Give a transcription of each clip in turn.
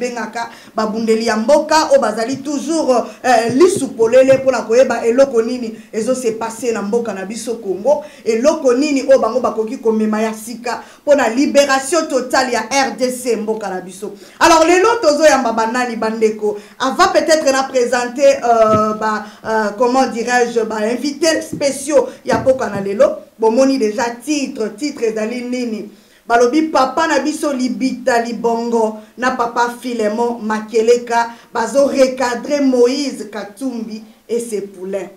tobengaka babundeli ya mboka o bazali toujours lisupolele pona koyeba eloko nini ezo se passer na mboka na biso Congo eloko nini o bango bakoki komema ya sika pona libération totale ya RDC mboka na biso. Alors lelo tozo ya banani bandeko avant peut-être na présenter comment dirais-je invités spéciaux ya mboka na lelo bomoni déjà titre ezali nini balobi papa na biso Libita Libongo na papa Filemon Makeleka bazo recadrer Moïse Katumbi et ses poulains.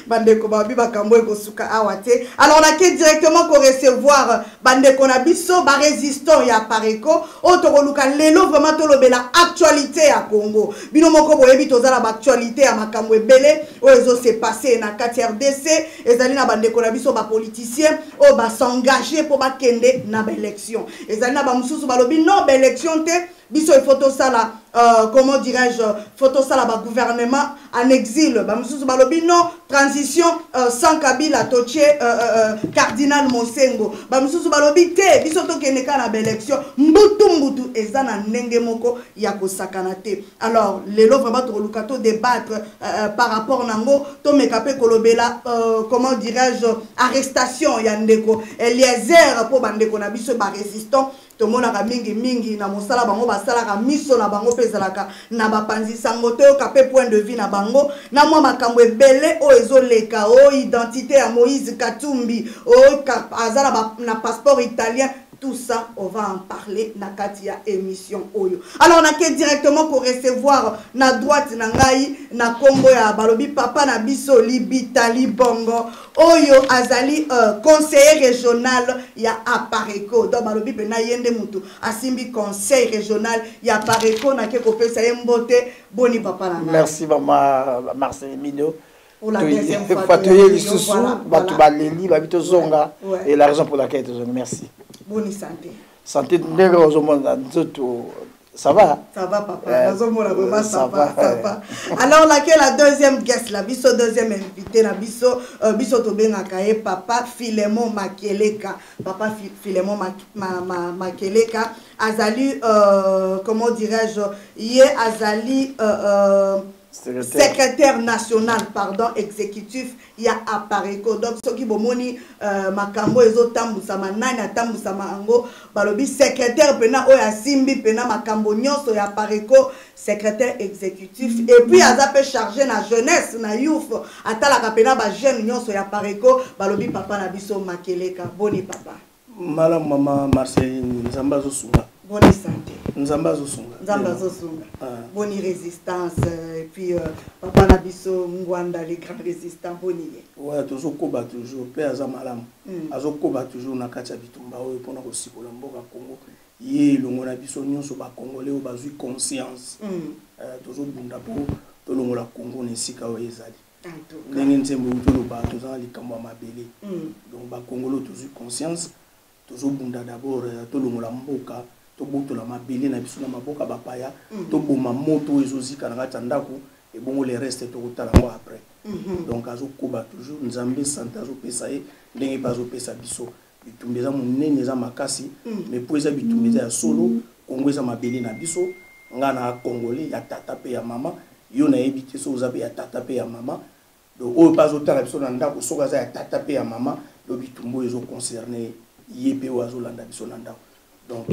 Bandeko babi bakambo ekosuka awate. Alors on a que directement ko recevoir bandeko na biso ba résistant ya Pareko otokoluka lelo vraiment tolobela actualité ya Congo. Bino moko boyebi tozala ba actualité ya makambo ebele o ezo se passer na kati RDC ezali na bandeko na biso ba politiciens o ba s'engager pour ba kende na ba élection. Ezali na ba mususu balobi non ba élection te biso il faut tout ça là comment dirais-je photo ça là ba gouvernement en exil ba mususu balobi non transition sans Kabila toche cardinal Monsengo ba mususu balobi te biso to keneka na ba élection mbutu eza na ndenge moko ya kosakana te. Alors lelo vraiment to luka to débattre par rapport nango to mekape kolobela comment dirais-je arrestation ya ndeko Eliezer po bandeko na biso ba résistant tomonaka mingi na mosala bango basalaka miso na bango pezalaka na bapanzi sango to kapé point de vue na bango na mwa makambo ebele o ezoleka o identité ya Moïse Katumbi o azala na passeport italien. Tout ça, on va en parler na katia émission Oyo. Alors, on a que directement pour recevoir na droite na ngai na Congo ya balobi papa na biso Libita Libongo Oyo azali conseiller régional ya Apareko. Donc balobi pena yende mutu asimbi conseil régional ya Apareko na ke kopesa yembote boni papa na ngai. Merci maman Marcel Mino. Pour la deuxième fois. Et la raison pour laquelle tu merci. Bonne santé. Santé, ça va? Ça va, papa. Ça va. Alors, laquelle la deuxième guest, la biso deuxième invité, la biso tobenga kaye papa Filemon Makeleka. Papa Filemon Makeleka. Azali, comment dirais-je, yé Azali, secrétaire national, pardon, exécutif, il y a Apareko. Donc, ce qui bomoni makambo ezo tambusama nani tambusama ango balobi secrétaire pena oya simbi pena makambo nyonso ya Apareko, secrétaire exécutif et puis azape chargé na jeunesse na youth atala pena ba jeune nyonso ya Apareko balobi papa na biso Makeleka. Boni papa. Mala mama Marcel Nzamba zo sunga. Bonne santé. Nzamba zo sunga. Bonne résistance et puis papa Nabiso Ngwanda les grands résistants boni. Ouais, toujours koba toujours père Zamalam. Azo koba toujours na katia bitumba oyo pona ko sikola mboka Congo. Ye longo na biso nyonso ba congolais o bazui conscience. Toujours bunda po to longo la Congo ne sika o ezali. Ndenge nzembo to ba to za likambo mabele. Donc ba congolais toujours conscience. Toujours bunda d'abord to longo la mboka. To boto la mabele na biso na maboka bapaya to boma moto ezozika na kati ndako et bon les restes to kotala ngo après. Donc azo koba toujours nzambe santa zo pesa e ndenge bazo pesa biso bitumbeza munene za makasi mais pour eza bitumbeza ya solo Congo eza mabele na biso ngana congolais ya tata pe ya mama yo na ebité so ozabe ya tata pe ya mama donc o bazo tala biso na ndako so kaza ya tata pe ya mama do bitumbo ezo concerner yebe oazo landa biso na ndako. Donc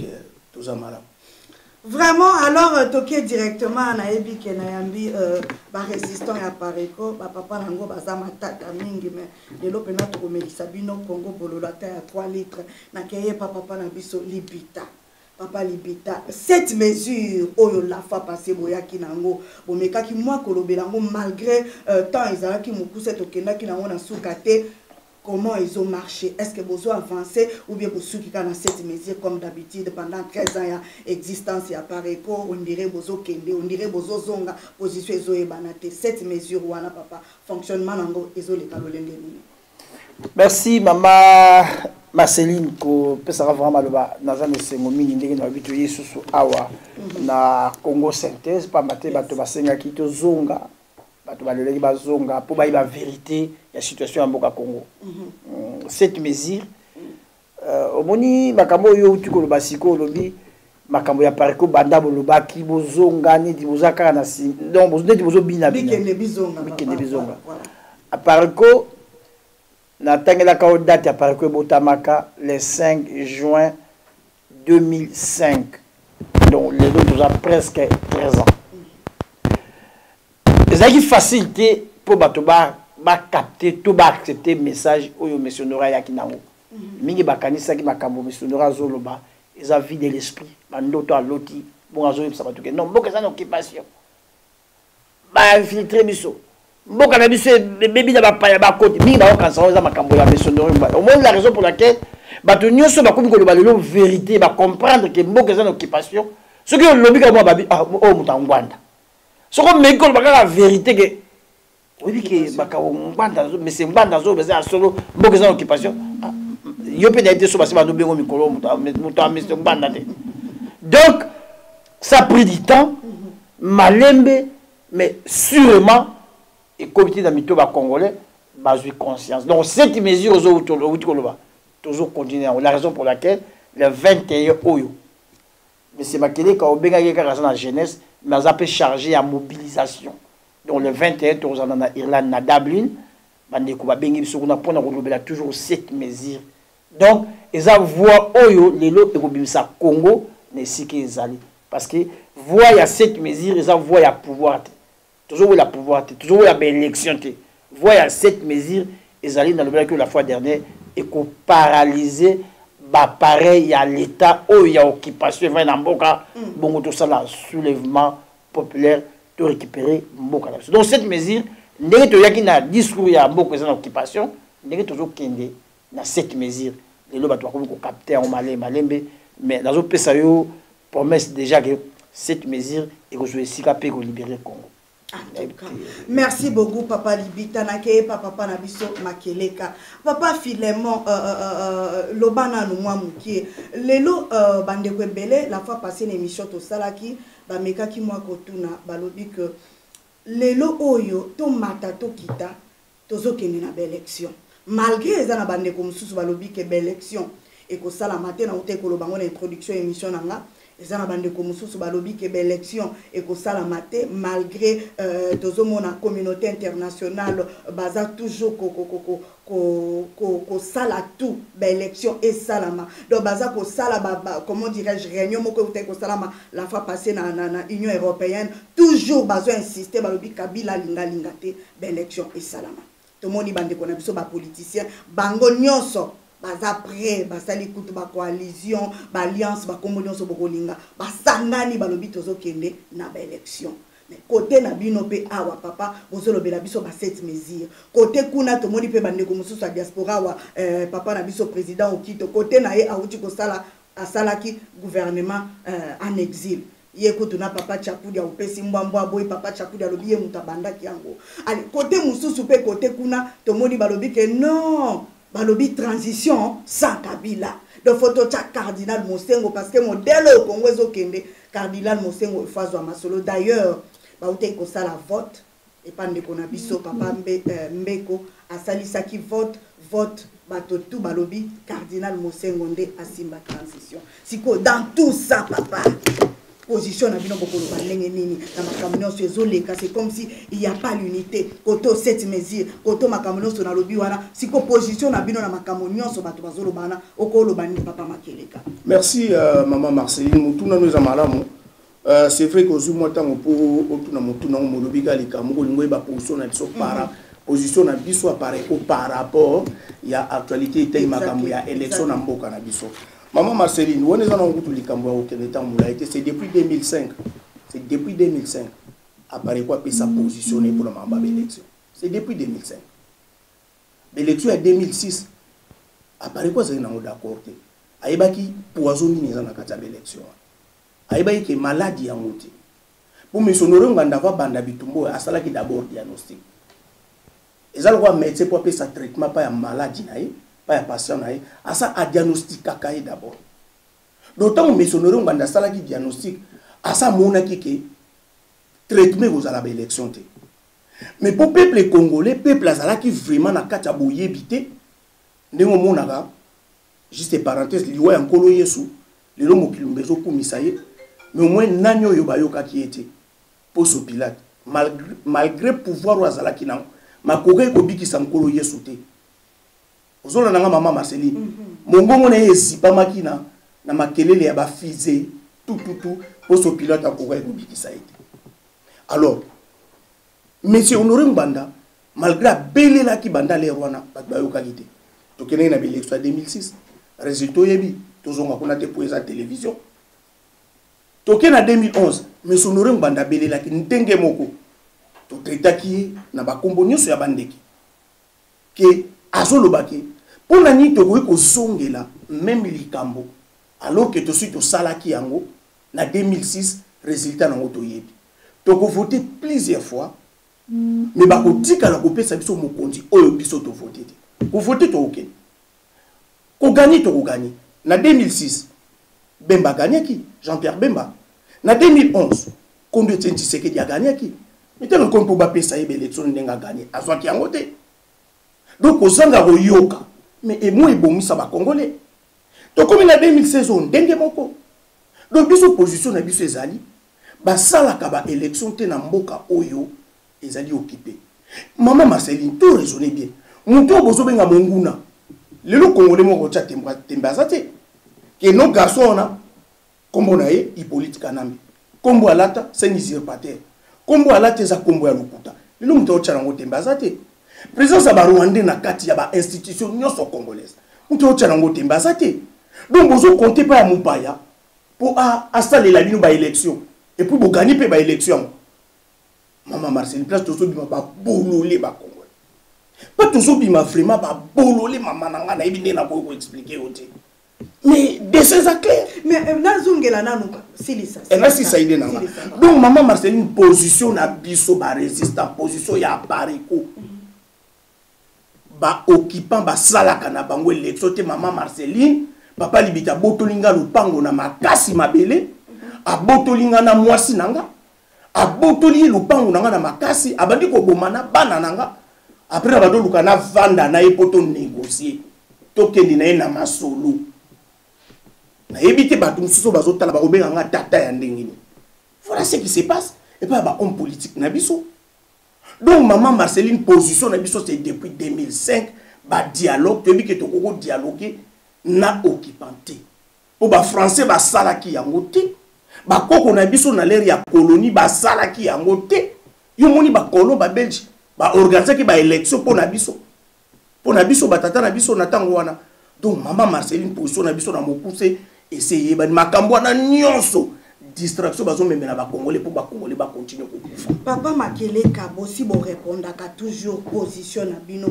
vraiment, alors, toqué directement à Naebi qui Nayambi, résistant à Pareko, papa Nango, Bazama Tata Mingi, mais de l'opéra pour Sabino, Congo, Bololata à 3 litres, Nakaye, papa Nabiso, Libita. Papa Libita, cette mesure, oh la fa passé boyaki nango, bomeka ki moi kolobelango malgré tant Isaac qui moukou cette okenda qui nango na soukate. Comment ils ont marché? Est-ce que vous avez avancé ou bien vous avez dans cette mesure comme d'habitude pendant 13 ans d'existence il y a Pareko, on dirait vous kende, on dirait vous zonga position zoé banate cette mesure ou ana papa fonctionnement nango ezole kalolenge ni. Merci maman Marceline ko pesa vraiment loba naza mesengo mingi ndenge na bitu yesusu awa na Congo synthèse pa maté bato basenga ki to zonga bato baleleki bazonga po ba vérité la situation en Boka Congo. Cette mesure, omoni makambo yo tukolo basiko lobi makambo ya pareko banda bolobaki bozonga neti bozaka na si donc neti bozobina bikende bizonga a pareko na tangelaka o date ya pareko botamaka le 5 juin 2005 donc les autres ont presque 13 ans ezaki facilité pour bato ba capter tout ba accepter message oyo missionnaire ya kinango mingi bakanisaki makambo missionnaire zoloba ils ont vidé l'esprit bandoto a loti bon azo ça batuke non mboka ça occupation ba infiltrer biso mboka na biso bebi na bapaya ba côté mingi ba kansa za makambo ya missionnaire au moins la raison pour laquelle bato nyonso bakomi ko loba lelo vérité ba comprendre que mboka ça occupation ce que lobi ka mo babi oh mutangwanda ce qu'on me dit la vérité que oui que bakawo ngwanda mais c'est ngwanda zo beza solo mboka za occupation yo peut être sur basi ba no bengo mikolo muta ngwanda te. Donc ça a pris du temps malembe mais sûrement et comité d'amitié ba congolais ba eu conscience. Donc cette mesure zo utoloba toujours continuer la raison pour laquelle le 21 oyo mais c'est Makele ka obenga yeka la jeunesse mais ça peut charger à mobilisation. Donc le 21 to en Irlande na Dublin bande ko ba bengi biso kuna pona ko lobela toujours cette mesure. Donc ils a voix oyo lelo e ko bimisa Congo ne siki ezali parce que voix ya cette mesure ils a voix ya pouvoir toujours la pouvoir toujours la élection voix ya cette mesure ezali dans le que la fois dernière et ko paralyser ba pareil ya l'état oyo ya occupation va na mboka bongo to ça la soulèvement populaire de récupérer mboka. Donc cette mesure ndenge to yaki na discours ya mboka za occupation ndenge to zo kende na cette mesure lelo bato ko capter en malembe mais dans autre pesa yo promesse déjà que cette mesure et que je vais sikaper ko libérer Congo. Merci beaucoup papa Libita nake papa na biso Makeleka papa Filemon lobana no mwa mukie lelo bande kwebele la fois passée l'émission to salaki ba mekaki mwa kotuna balobi que lelo oyo to mata to kita tozokende na élection malgré eza na bande ko mususu balobi que élection et ko sala matin na uté ko lobango na introduction émission nanga eza na bande ko mususu balobi que élection et ko sala matin malgré tozomona communauté internationale baza toujours ko sala tout élection et salama donc baza ko sala comment dirais-je réunion moko uté ko salama la fois passée na Union européenne toujours bazo insister balobi Kabila linga te élection et salama to moni bande ko na biso ba politicien bango nyonso baza prêt basali kutu ba coalition ba alliance ba kombo nyonso bokolinga basangani balobi tozokende na ba élection mais côté na bino pe awa papa bozolobela biso ba cette mesure côté kuna to moni pe bande ko mususu a diaspora wa papa na biso président okito côté na ye awuti ko sala asalaki gouvernement en exil yekutu na papa Chakudi au pesi mbambwa boy papa Chakudi alobi ye mutabanda kiango ali côté mususu pe côté kuna to moni balobi ke non balobi transition sans Kabila de photo cha cardinal Mosengo parce que modèle au Congo ezokende cardinal Mosengo efazwa masolo d'ailleurs ba uté ko sala vote et pande ko na biso papa mbeko asalisaki vote bato tout balobi cardinal Mosengo nde asimba transition siko dans tout ça papa position na bino bokolo balenge nini na makambo so ezoleka c'est comme si il y a pas l'unité koto cette mesure koto makambo so na lobi wana siko position na bino na makambo nyonso bato bazolobana okolo bani papa Makeleka. Merci maman Marceline mutuna nous amalamu c'est vrai que ozumwa tango pour otuna mutuna molobi galika mokolingo ba position na biso para position na biso apparaît par rapport ya actualité était makambo ya élection na mboka na biso. Maman Marceline, on est en c'est depuis 2005. C'est depuis 2005. Après quoi, puis ça positionné pour la mamba élection. C'est depuis 2005. L'élection est 2006. Après quoi, c'est un d'accord. Aïba qui poisonne les gens dans la élection. Aïba qui est maladie en moitié. Pour me sonorer, on va avoir banda bitumbo à cela qui d'abord diagnostic. Et ça, on va mettre pour ça traitement pas une maladie pas un patient à ça à diagnostic kakaï d'abord. D'autant que mes honorés ont ça qui diagnostic à ça mon qui traitement aux à la élection. Mais pour peuple congolais, peuple azala qui vraiment na kati aboye bité, ndemo monaga juste parenthèse liwa en kolo yesu lelo mokili mbezo kumisa ye mais au moins nani oyo bayokaki ete poso Pilate malgré pouvoir ou azalaki nango makoke kobikisa mkolo Yesu te ozola nanga mama Marceline mongongo na esipa makina na makelele ya bafize tout poso Pilate akoka kobikisa ete. Alors monsieur Honoré Mbanda malgré belé la ki banda les rwana bayokaki te tokene na l'élection 2006 résultat yebi tozonga kuna te pour télévision tokene en 2011 monsieur Honoré Mbanda belé la ki ntenge moko to traitaki na bakombo nyonso ya bandeki ke azolobaki pona ni to ko songela même likambo alors que to suite to salaki yango na 2006 résultat nango to yebi to ko voter plusieurs fois mais ba ko tika la ko pesa biso mokonzi oyo biso to voter ko voter to ok ko gagner to ko gagner na 2006 Bemba gagnaki Jean-Pierre Bemba na 2011 Kondo Tshisekedi a gagné mais tel qu'on peut pas payer l'élection n'enga gagné à soit qui a voté donc aux anga yoka mais et moi bon ça va congolais donc comme il a 2016 on dengue moko donc biso opposition na biso ezali ba sala ka ba élection te na mboka oyo ezali occupé maman Marceline tout raisonner bien muto bozo benga monguna lelo congolais moko tcha tembazate que nos garçons na kombo na ye Hippolyte Kanambe kombo alata c'est usurpateur kombo alata za kombo ya lokuta lelo muto tcha ngo tembazate présence ba Rwanda na kati ya ba institution nyoso congolaise muto tcha ngo tembazate donc bozo compter pas ya mupaya pour installer la bino ba élection et puis bo gagner pe ba élection maman Marceline place tozo bima ba bololé ba congolais pas tozo bima vraiment ba bololé maman nanga na ebine na ko expliquer oté mais de ces clair mais nazongela nanu silisa et là si ça ide nanga donc maman Marceline position na biso ba résistant position ya bariko ba occupant ba salaka na bango élection te maman Marceline papa libita botolinga lupango na makasi mabele abotolinga na mwasi nanga abotoli lupango nanga na makasi abandi ko bomana bana nanga après abado luka na vanda na epoto négocier tokendi na na masolo na ebité bato mususu bazotala ba obenga nga tata ya ndengini voilà ce qui se passe et pas ba homme politique na biso donc maman Marceline position na biso c'est depuis 2005 ba dialogue to bi ke to ko dialoguer na occupanté pour ba français ba salaki yango te ba koko na biso na l'air ya colonie ba salaki yango te yo moni ba kolo ba belge ba organiser ki ba élection pour na biso ba tata na biso na tango wana donc maman Marceline position na biso na mopuse essayer ba makambo na nyonso distraction bazo memena ba congolais pour ba congolais ba continuer ko kufa papa Makeleka bosi bo répondre ka toujours position na bino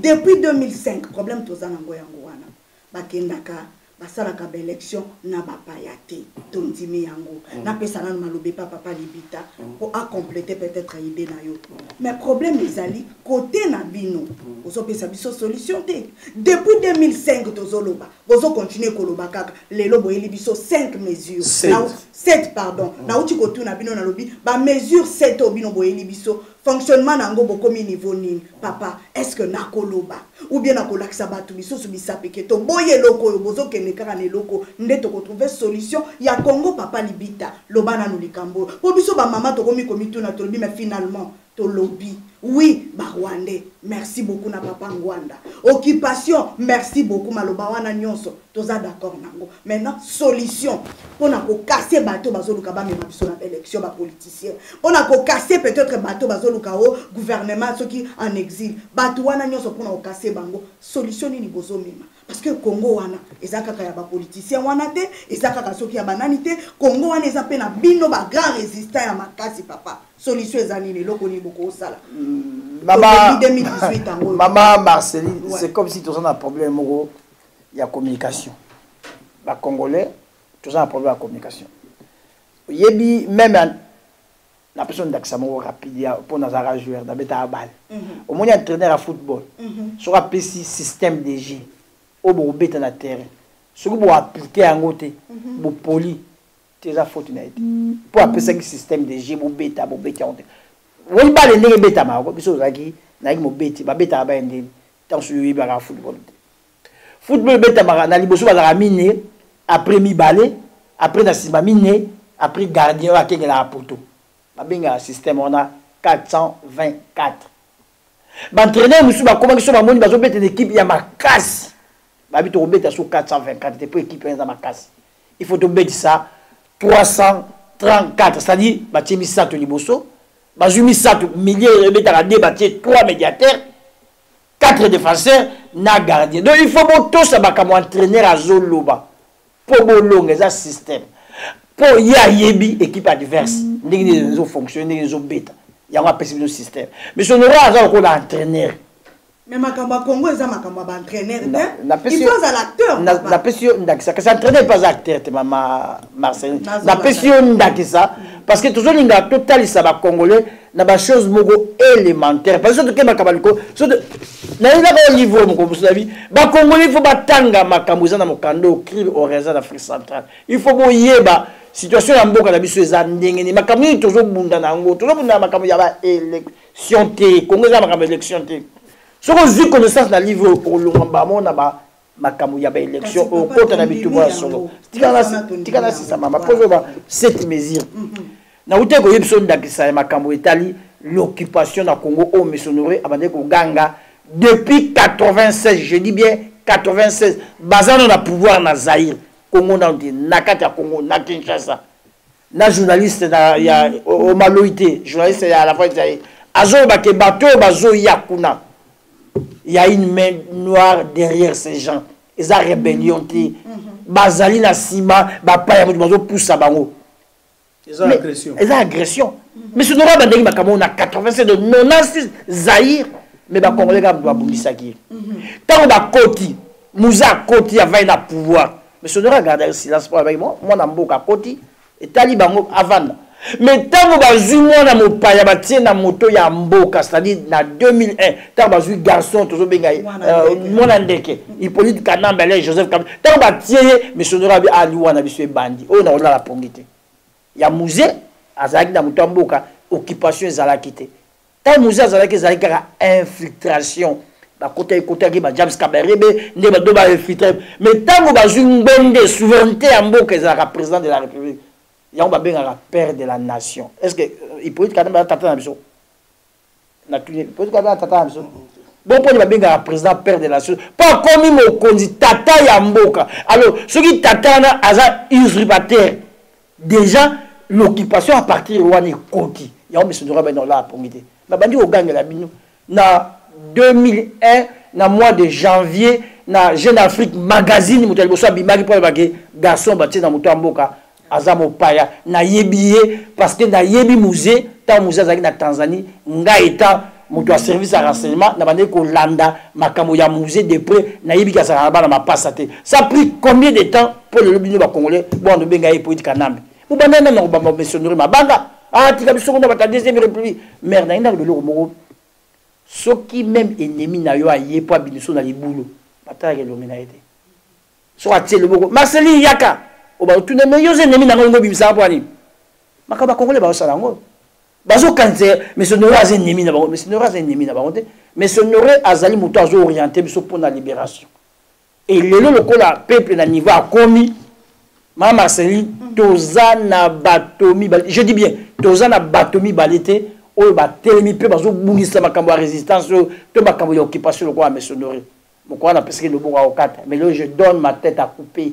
depuis 2005 problème tozana ngo yango wana bakendaka basalaka ba élection na bapayate tondimi yango na pesa na malobe papa libita pour compléter peut-être idée na yo mais problème ezali côté na bino ozo pesa biso solution te depuis 2005 tozoloba bozo continuer koloba kaka lelo boyeli biso 5 mesures 7 pardon na uti ko tuna bino na lobi ba mesure 7 obino boyeli biso fonctionnement nango bokomi niveau nini papa est-ce que nakoloba ou bien nakolakisa batu biso subisa peketo boye loko yo bozo kenekaka ne loko ndeto ko trouver solution ya Congo papa libita lobana no likambo po biso ba mama to komi komituna to lobi mais finalement to lobby oui ba Rwandais merci beaucoup na papa Ngwanda occupation merci beaucoup maloba wana nyonso toza d'accord nango maintenant solution pona ko casser bateau bazoluka ba mema biso na élection ba politicien pona ko casser peut-être bateau bazoluka o gouvernement ceux qui en exil bateau wana nyonso pona ko casser bango solution ni bozo mema parce que Congo wana ezaka ka ya ba politicien wana te ezaka ka soki ya banani te Congo wana ezapé na bino ba grand résistant ya makasi papa solution ezani le loko ni boko sala maman Marceline c'est comme si tous on a un problème il y a communication ba congolais tous on a un problème de communication yebi même la personne d'accent rapide pour nos joueurs d'abeta balle au moins entraîneur à football sur un petit système de jeu au bon bête na terrain ce que pour appliquer en côté pour poli tes faute pour appeler ça système de jeu pour bête on oui ba le ndenge beta ma biso zaki na mo beti ba beta ba ndeni tant sur yi ba football beta ma na liboso ba la mine après mibale, après na mine, après gardien à kenge la poto. Babenga système on a 424. Entraîneur musu ba comment que so ba moni bazo bete l'équipe ya makasi. Ba bito obeta sur 424 te pour équipe ya makasi. Il faut tomber ça 334, c'est-à-dire ba timi sato liboso, ba jumi sato milieu beta la débattre 3 médiateurs, 4 défenseurs na gardien. Donc il faut tout ça ba comme entraîneur à zoloba. Pour bolonga ça système. Pour yebi équipe adverse, ils ont fonctionné, ils ont bêta. Il y a un possible système. Mais si on aura un entraîneur. Mais Makamba Congo est un entraîneur. Il faut un acteur. La pression, c'est entraîneur pas acteur, maman Marcel. La pression ça parce que toujours les gars total ça va congolais na ba chose mogo élémentaire parce que que Makabaliko na ila ba niveau mon comme vie ba congolais il faut batanga makambuza na mokando crime au réseau d'Afrique centrale. Il faut boyeba situation ya mboka na biso eza ndenge ni makambo toujours bunda na ngo toujours bunda makambo ya ba élection te Congo za makambo élection te so ko zi connaissance na livre au longamba mona ba makambo ya ba élection au kota na bituba solo tikana si sa mama pozo ba cette mesure na ute ko yebso ndakisa makambo etali l'occupation na Congo au missionnaire abande ko ganga depuis 96 je dis bien 96 bazano na pouvoir na Zaïre Congo na kati ya Congo na Kinshasa na journaliste na ya o maloité journaliste ya la fois Zaïre azo ba ke bateau bazo yakuna il y a une main noire derrière ces gens ils ont rébellion bazali na sima ba pa ya bazo poussa bango ils ont agression mais ce n'aura pas de makambo na 87 de 96 Zaïre mais ba congolais ga doit bundisaki tant ba koti muza koti avait na pouvoir mais ce n'aura garder silence pour avec moi na mboka koti et talibango avant mais tant ba zumwa na mopaya ba tie na moto ya mboka c'est-à-dire na 2001 tant ba zu garçon toujours bengai mona ndeke Hippolyte Kanamba Joseph Kabila tant ba tie mais ce n'aura ba aliwa na biso bandi o na la pongité ya musée azaki na moto mboka occupation ezalaki te tant musée azalaki kaka infiltration ba côté ki ba James Kabarebe ne ba do ba infiltrer mais tant ba zungbende souveraineté ya mboka ezalaka président de la République ya ba benga père de la nation est-ce que Hippolyte Kanamba tata na biso na tuni Hippolyte Kanamba tata na biso bon pour ba benga président père de la nation pas comme mokonzi tata ya mboka alors ce qui tata na aza usurpateur déjà l'occupation à partir de Wani Koti. Il y a un monsieur de là pour m'aider. Mais bandi au gang la bino. Na 2001, na mois de janvier, na Jeune Afrique magazine, mutel boso bimagi pour bagé garçon bâti na muto mboka azamo paya na yebié parce que na yebi musée, tant musée zaki na Tanzanie, nga état muto a service à renseignement na bandi ko landa makambo ya musée de près na yebi ka sa na ma passate. Ça a pris combien de temps pour le bino ba congolais bon de benga Hippolyte Kanamba. Vous avez un peu de missionnaire, tu as la deuxième république. Merde, il y a de l'eau. Ceux qui même ennemis n'a eu à y pas bien sur les boulots. Bataille de l'hominalité. Soit-il le beau. Marceli Yaka. Au bas, tous les meilleurs ennemis n'a pas eu ça pour aller. Makaba Congolais, bah, ça l'a encore. Bazo cancer, mais ce n'aura pas ennemi d'abord. Mais ce n'aura pas ennemi d'abord. Mais ce n'aurait Azali Moutazo orienté pour la libération. Et le peuple n'a niveau à commis. Maman Marceline, Tozana Batomi, je dis bien, Tozana Batomi Balete, ou Batelemi, peu bazo bounissa makambo résistance, tout makambo occupation le quoi mais sonoré. Mon quoi on a pesqué le bourg à 4, mais là je donne ma tête à couper.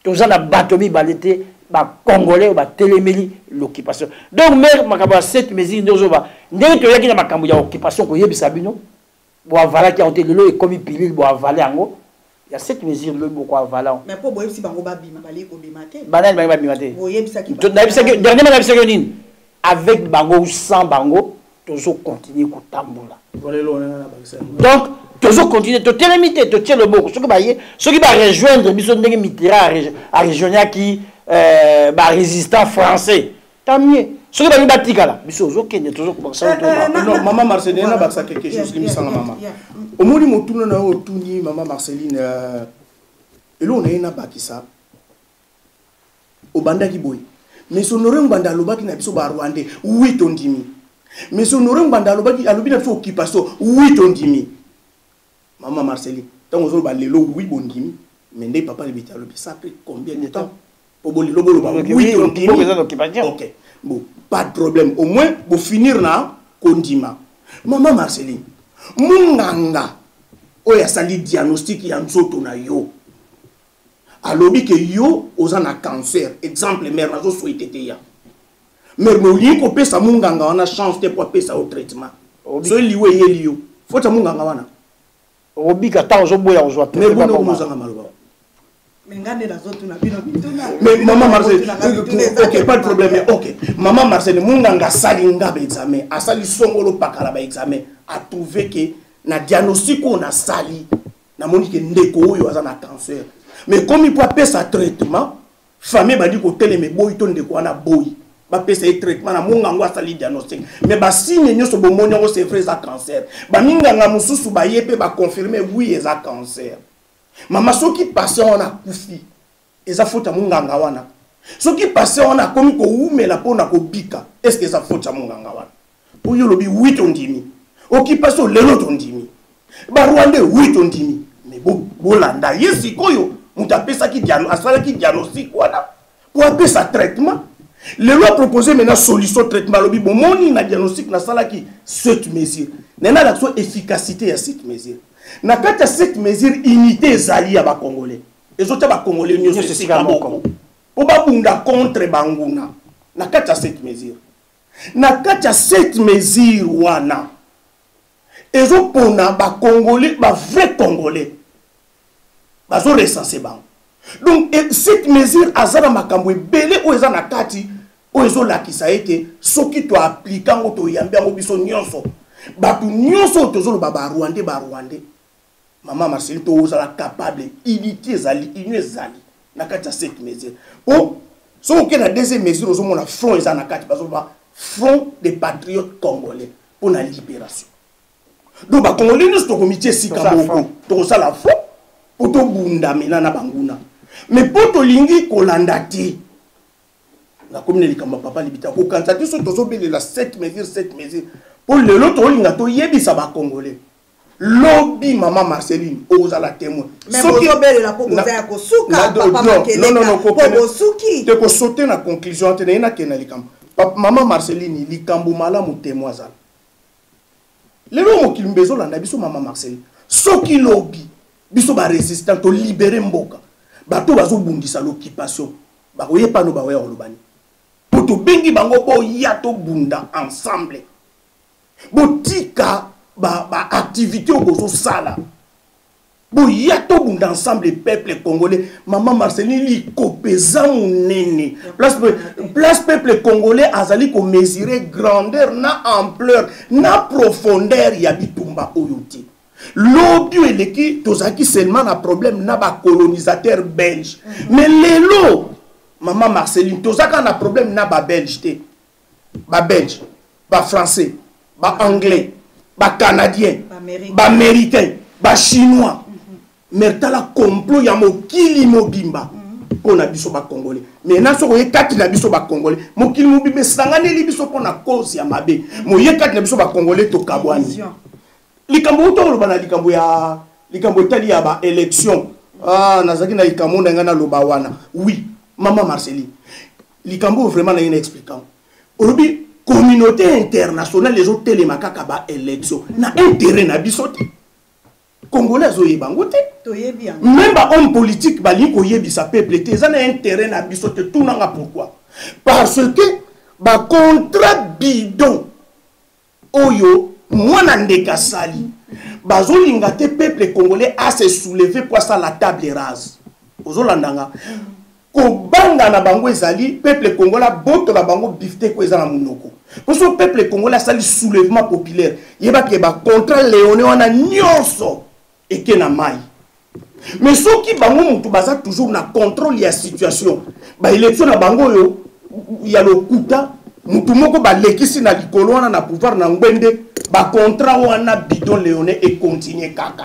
Tozana Batomi Balete, ba Congolais ou Batelemi l'occupation. Donc mère makambo cette mesure nous va. Ndé to yaki na makambo ya occupation ko yebisa bino. Bo avala qui a été le lot et comme pilule bo avalé ango. Il y a cette mesure le beaucoup avalant. Mais pour boire si bango babima balé ko bimate. Banane bango bimate. Boye bisa ki. Dernièrement na bisa ni avec bango ou sans bango, toujours continuer ko tambola. Donc toujours continuer to télémité to tirer le beaucoup. Ce qui va rejoindre biso ndenge mitira à régionnaire qui ba résistant français. Tant mieux. Ce qui va nous batika là. Biso zokende toujours comme ça. Non, maman Marceline na baksa quelque chose limisa maman. Omoni motuna na otuni maman Marceline elo na ina bakisa obanda ki boy mais sonore nganda lobaki na biso ba Rwandais oui tondimi mais sonore nganda lobaki alobi na biso occupation oui tondimi maman Marceline tango zo ba lelo oui bondimi mais ndé papa libita lobi ça fait combien de temps pour oui, ok bon pas de problème au moins pour finir na kondima maman Marceline munganga oya sali diagnostic ya nzoto na yo alobi que yo ozana cancer exemple mère nazo souhaité te ya mère mo li ko pesa munganga wana chance te pour pesa au traitement so liwe ye liyo faut ta munganga wana obi ka ta ozo boya ozo mais bon ko mozanga maloba mais ngande na zotu na bino bituna mais maman Marcel ok pas de problème ok maman Marcel munganga sali ngaba examen asali songolo pakala ba examen a trouvé que na diagnostic on a sali na moni que ndeko oyo azana cancer mais comme il peut appeler ça traitement famille ba di ko teleme boy to ndeko wana boy ba pesa traitement na munganga asali diagnostic mais ba signe nyoso bo moni ngo c'est vrai ça cancer ba minganga mususu ba yepe ba confirmer oui ça cancer mama soki patient on a kufi eza faute munganga wana soki patient on a komi ko umela pona ko bika est-ce que ça faute munganga wana pour yo lobi 8 ondimi occupation lelo tondimi ba Rwanda 8 ondimi mais bolanda yesi koyo mutapesa ki asala ki diagnostic wana pour appeler ça traitement le loi proposé maintenant solution traitement lobi bon moni na diagnostic na sala ki cette mesure nena la efficacité ya cette mesure na kati ya cette mesure unité ezali ya ba congolais ezota ba congolais nyoso sika moko po ba bunda contre banguna na kati ya cette mesure na kati ya cette mesure wana ezopona ba congolais ba vrai congolais bazo recenser bango donc cette mesure azana makambo ebele o eza na kati o ezolakisa ete soki to appliquer ngo to yambe ngo biso nyonso batu nyonso tozolo ba Rwandais maman Marcel to ozala capable unité ezali inu ezali na kati ya cette mesure o so ke na deuxième mesure ozomona front eza na kati bazo ba front des patriotes congolais pour la libération donc ba congolais nous to comité sika moko to sala front pour to bunda mena na banguna mais pour to lingi kolanda ti na commune likamba papa libita ko kanzati so tozo belela cette mesure pour le lot to linga to yebisa ba congolais lobby maman Marceline ozala témoin soki obelela po koza ko suka papa makele non ko suki te ko sauter na conclusion te na kena likamba papa maman Marceline likambo malamu témoin za lelo mo kilimbezo landa biso maman Marceline soki lobby biso ba résistant to libérer mboka bato bazo bundisa l'occupation ba koye pano ba oya olobani poto bengi bango bo yato bunda ensemble botika ba activité au bozo sala bo yato bunda ensemble peuple congolais maman Marceline li kopeza munene place peuple congolais azali ko mesurer grandeur na ampleur na profondeur ya bitumba oyoti l'objet est qui tozaki seulement un problème na ba colonisateur belge mais lelo maman Marceline tozaka na problème na ba belge te ba belge ba français ba anglais ba canadien ba américain ba chinois mais tala complot ya mokili mobimba pona biso ba congolais mais na soko ye kati na biso ba congolais mokili mobimba sanganeli biso pona cause ya mabe mo ye kati na biso ba congolais to kabwani likambo to bana likambo tali ya ba élection nazaki na likambo na ngana loba wana oui maman Marceline likambo vraiment na ina expliquant olobi communauté internationale les autres les makaka ba élection na intérêt na bisote congolais zo yebango te to yebi même ba homme politique ba li ko yebisa peuple te za na intérêt na bisote tout nanga pourquoi parce que ba contrat bidon oyo mwana ndeka sali bazolinga te peuple congolais a se soulever pour ça la table rase ozolandanga ko banga na bango ezali peuple congolais boto la bango bifte ko ezala munoko parce que peuple congolais sali soulèvement populaire yeba ke ba contrat léoné wana nyonso eke na mai mais soki bango mutu baza toujours na contrôle ya situation ba élection na bango yo ya lokuta mutu moko ba lekisi na likolo wana na pouvoir na ngwende ba contrat wana bidon léoné et continuer kaka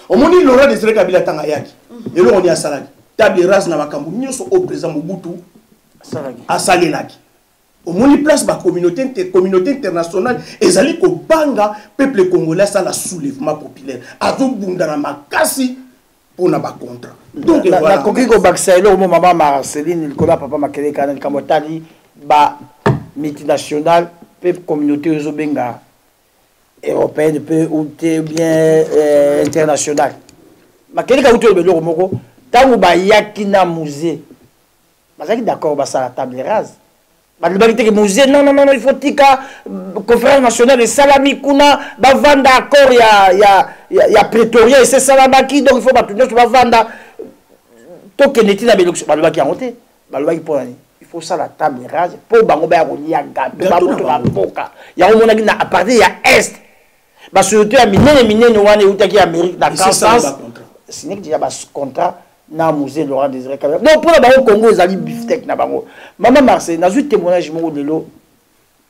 omoni Laurent Désiré Kabila tanga yaki elo on ya salaki table rase na makambu nyonso au président Mobutu asalelaki omoni place ba communauté internationale ezali ko banga peuple congolais ça la soulèvement populaire azo bunda na makasi pour na ba contrat. Donc la coquille ko baksailo mo maman Marceline Nicolas papa makele kana kamotali ba multinational pe communauté ozobenga européenne pe ou bien international. Makele ka uto beloko moko tangu ba yakina musée. Bazaki d'accord ba la table rase. Ba libérité que musée non il faut tika conférence nationale de salami kuna ba vanda accord ya Pretoria et c'est salamaki donc il faut ba tout ba vanda to keneti na beloko ba libaki yangote ba libaki pour il faut ça la table rase pour bango ba ya gato ba moto ba boka ya o mona na à partir ya est ba surtout ya minene wana utaki Amérique na Kansas signé déjà ba contrat na musée Laurent Désiré Kabila donc pour le Congo ils allaient beefsteak na bango maman Marseille na vu témoignage mo lelo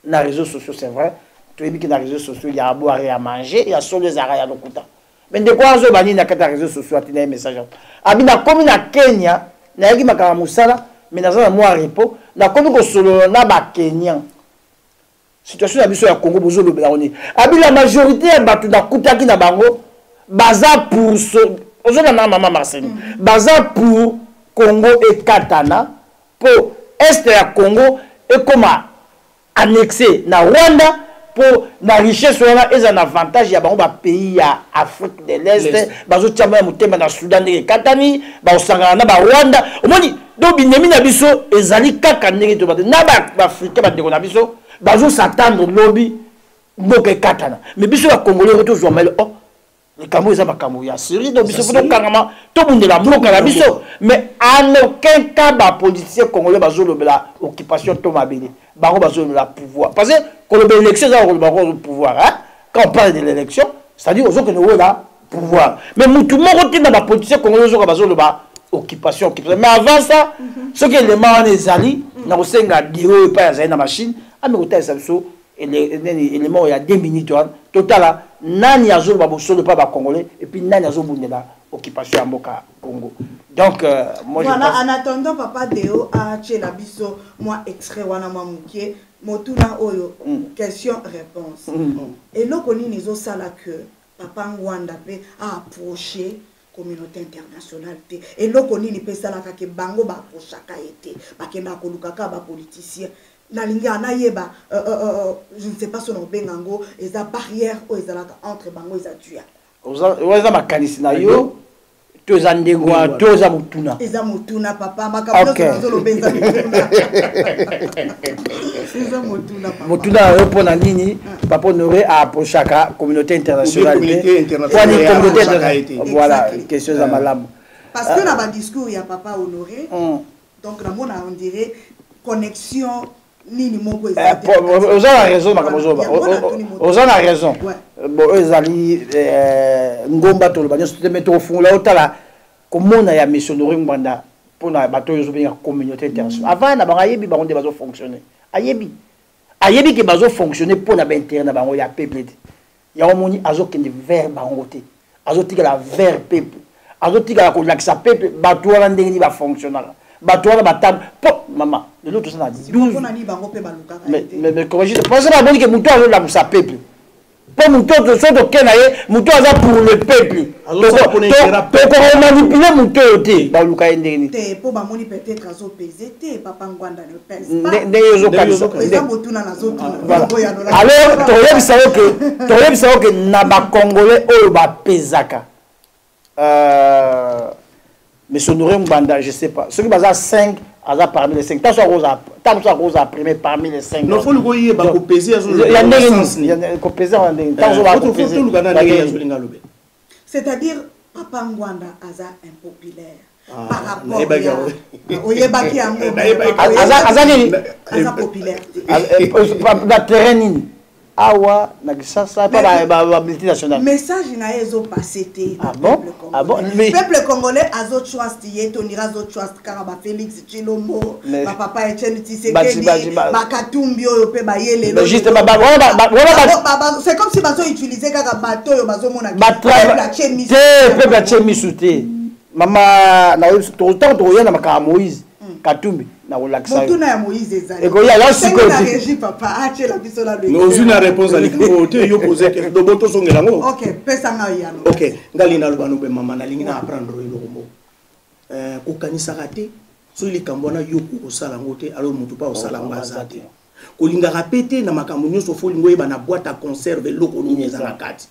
na réseaux sociaux c'est vrai tu as dit que na réseaux sociaux il y a à boire et à manger il y a solo les araya ya lokuta mais de quoi zo bani na kata réseaux sociaux atina un message abina comme na Kenya na yaki makama musala mais na za moi repos na comme ko solo na ba Kenyan situation ya biso ya Congo bozo le beloni abi la majorité ya batu na kutaki na bango baza pour aujourd'hui maman Marseille baza pour Congo et Katana pour est ya Congo et comme annexé na Rwanda pour la richesse wana et un avantage ya bango ba pays ya Afrique de l'Est bazo tchama mutema na Soudan et Katani ba osangana na ba Rwanda omoni do binemi na biso ezali kaka ndenge to ba na ba Afrique ba ndeko na biso bazo s'attendre lobby mboka Katana mais biso ya Congolais to zo mal oh les Camerounais ils ont pas Cameroun ya Syrie donc biso faut kangama to bunde la mboka na biso mais en aucun cas ba politicien congolais bazo lobela occupation to mabele bango bazo la pouvoir parce que quand le élection ça le pouvoir hein quand on parle de l'élection c'est-à-dire aux autres que nous là pouvoir mais mutu moko tinda ba politicien congolais zo bazo loba occupation mais avant ça ce que les man les ali na kosenga diro pa ya na machine ame kota ça biso élément il y a 2 minutes total nani azolo ba bosolo pas ba congolais et puis nani azobundela occupation ya mboka Congo donc moi voilà en attendant papa Deo a tchela biso moi extrait wana moi mukie motuna oyo question réponse et loko nini zo sala que papa Ngwanda pe a approché communauté internationale te et loko nini pe sala ka ke bango ba approchaka été ba kenda ko lukaka ba politicien na linga na yeba je ne sais pas son bengango et la barrière ou ezalaka entre bango et atua oza makanisi na yo to za ndengwa to za mutuna eza mutuna papa makabolo zo lo benza eza mutuna papa mutuna yo pona nini papa Honoré a approché la communauté internationale voilà question za malamu parce que na ba discours ya papa Honoré donc na mona on dirait connexion nini moko ezali oza na raison makamozoba oza na raison bon ezali ngomba to loba nyonso te mais to fungula otala komona ya mission Honoré Ngwanda pona bato yo zobenga communauté internationale avant na bango yebi bango de bazo fonctionner ayebi ke bazo fonctionner pona ba intérêt na bango ya peuple ya omoni azokende vers bango te azotika vers peuple azotika ko lakisa peuple bato wana ndenge ni ba fonctionner bato wana batam po mama le lot ça na 12 mais comment je pense pas bon que muto azo la musa peuple po muto to so to kenaye muto aza pour le peuple to manipuler muto te ba luka ndenge ni te po ba moni peut-être azo peser te papa Ngwanda ne pèse pas ne yo zo kalisa eza motuna na zo tuna alors to yebisa que na ba congolais oyo ba pesaka mais Honoré Ngwanda je sais pas ceux qui basent 5 à parmi les 5 tant soit Rose a primé parmi les 5 non faut le goyer ba ko peser il y a des ko peser en ndenge tant soit ko peser c'est-à-dire papa Ngwanda aza impopulaire par rapport au yebaki yango aza populaire na terrain nini awa na kisasa pas la multinationale message na ezo passé té peuple congolais azo trust yeto nira zo trust karaba Félix Tshilombo ba papa Etienne Tshisekedi ba Katumbi oyo pe ba yelelo juste c'est comme si bazo utiliser kaka bato yo bazo mona peuple a chemi souté mama na tout temps to yena maka Moïse Katumbi na relaxa Motuna ya Moïse ezali. Eko ya la sikoyo. Na régie papa ache la biso la. Mais aux une réponse à l'école, tu yo poser que do boto songela ngo. OK, pesa nga yano. OK, ngali na lobano be mama na lingi na apprendre le romo. Ko kanisa raté, so li kambona yo ko sala ngote alors mutu pa osala ngazate. Ko linga rapete na makambo nyoso fo lingo yeba na boîte à conserve loko nini za nakati.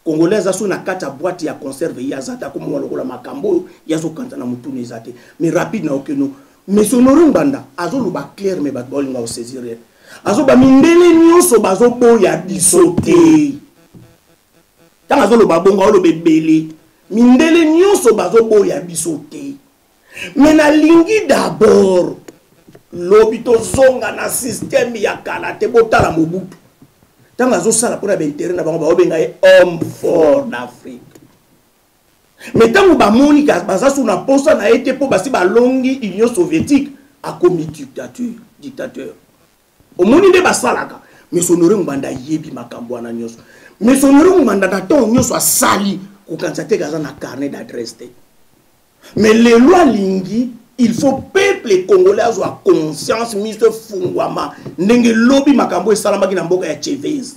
Congolais aso na kati ya boîte ya conserve ya zata ko mo lokola makambo ya zo kanta na mutu ne zate. Mais rapide na okeno. Mais sonoron banda azo luba clair me bat bolinga o saisir. Azo ba mindele nyoso bazo boya bisote. Tant azo luba bonga o lo bebele. Mindele nyoso bazo boya bisote. Mais na lingi d'abord lobito zonga na système ya kala te botala mobutu. Tant azo sala pour ba intérêt na bango ba obenga homme fort d'Afrique. Mais tant ba monika baza sous na posa na été po basi ba longi Union soviétique a commis dictateur. Au moni de basalaka mais sonore mbanda yebi makambo na nyoso. Mais sonore mbanda na ton nyoso asali ko kansate gaza na carnet d'adresse te. Mais les lois lingi, il faut peuple congolais avoir conscience mise fungwama ndenge lobi makambo esalama ki na mboka ya Chavez.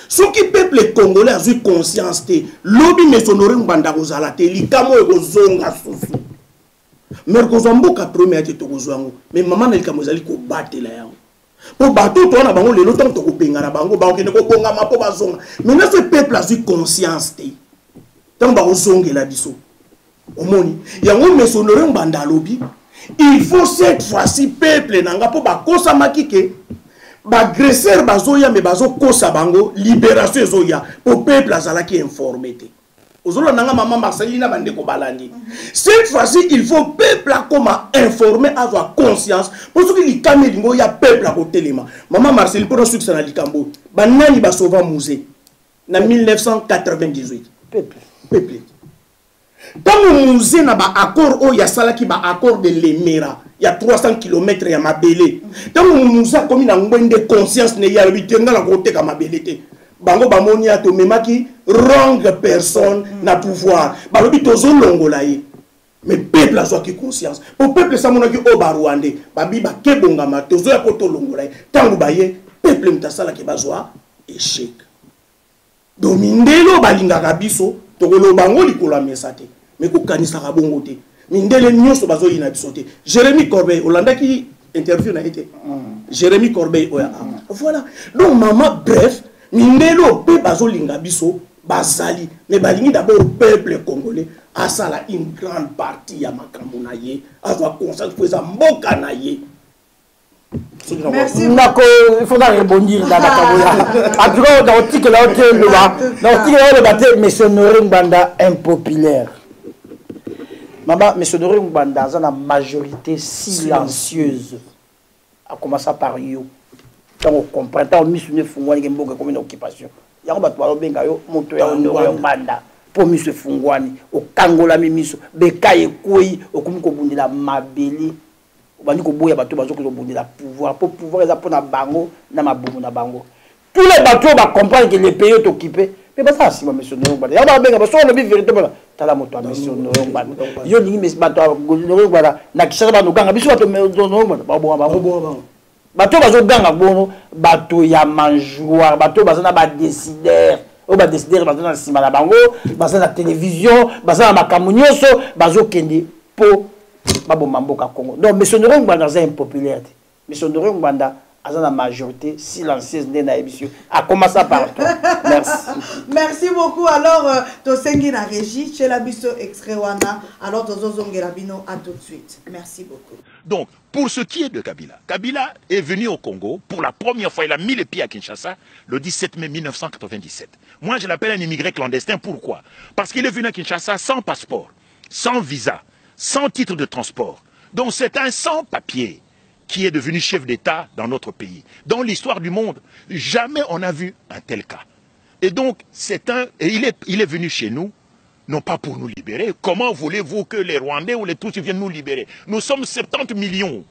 Ce qui peuple congolais a eu conscience te lobi mesonore mbanda kozala te likamo ekozonga susu. Merkozo mboka premier te tokozwango mais maman na likamo ezali ko batela yango. Po bato to na bango lelo tant to ko benga na bango ba okende ko bonga ma po bazonga. Mais ce peuple a eu conscience te. Tant ba ozongela biso. Omoni yango mesonore mbanda lobi il faut cette fois-ci peuple nanga po ba kosa makike ba agresseur bazoya me bazo kosa bango libération ezoya po peuple azala ki informé te ozolo nanga mama Marcelina bande ko balandi cette fois-ci il faut peuple akoma informé avoir conscience pour ce que likame lingo ya peuple akotelema mama Marcelina pour succès na likambo banani ba sauva musée na 1998 peuple dans le musée na ba accord o ya salaki ba accord de Lemera ya 300 km ya mabele dans le musée comme na ngwende conscience ne ya bitenga la côté ka mabele te bango ba moni ato memaki wrong person na pouvoir ba lobi tozo longola ye mais peuple azo ki conscience pour peuple sa monaki o ba Rwandais ba bi ba kebonga ma tozo ya koto longola ye tangu ba ye peuple mtasala ke bazwa échec domindelo balingaka biso tokolo bango likola mesate mais ko kanisa ka bongo te mindele nyoso bazo yina biso te Jérémy Corbeil Olanda qui interview na été Jérémy Corbeil oya voilà donc maman bref mindelo pe bazo linga biso bazali mais balingi d'abord peuple congolais asala une grande partie ya makambo na ye avoir conscience pour ça mboka na ye. Merci. Il faudra rebondir dans la caboya. En tout cas, dans l'article là, M. Honoré Mbanda impopulaire. Maman, M. Honoré Mbanda a une majorité silencieuse. A commencer par yo. Quand on comprend, quand on mise une fungwani qui est comme une occupation. Il y a un bateau qui est monté à Honoré Mbanda pour M. Fungwani. Au Kangola Mimiso, Bekaye Koui, au Kumikobundi la Mabeli. Bandi ko boya bateau bazo ko bondi la pouvoir pour pouvoir les apprendre bango na mabumu na bango tous les bateaux va comprendre que les pays sont occupés mais pas ça si ma monsieur Nongba ya ba benga ba so le bi vérité bala tala moto a monsieur Nongba yo ni mes bateau Nongba na kisha ba no ganga biso bateau Nongba ba bo bateau bazo ganga bono bateau ya manjoire bateau bazo na ba décideur o ba décideur bazo na sima na bango bazo na télévision bazo na makamunyoso bazo kende po Babo Mamboka Congo. Donc, M. Honoré Mbanda est impopulaire. M. Honoré Mbanda a la majorité silencieuse de l'émission. A commencer par toi. Merci. Merci beaucoup. Alors, Tosengi na régie, chez la biso extrait wana. Alors, Tozozongi Rabino, à tout de suite. Merci beaucoup. Donc, pour ce qui est de Kabila, Kabila est venu au Congo pour la première fois. Il a mis les pieds à Kinshasa le 17 mai 1997. Moi, je l'appelle un immigré clandestin. Pourquoi? Parce qu'il est venu à Kinshasa sans passeport, sans visa, sans titre de transport. Donc c'est un sans-papier qui est devenu chef d'État dans notre pays. Dans l'histoire du monde, jamais on a vu un tel cas. Et donc, il est venu chez nous, non pas pour nous libérer. Comment voulez-vous que les Rwandais ou les Tutsis viennent nous libérer? Nous sommes 70 millions.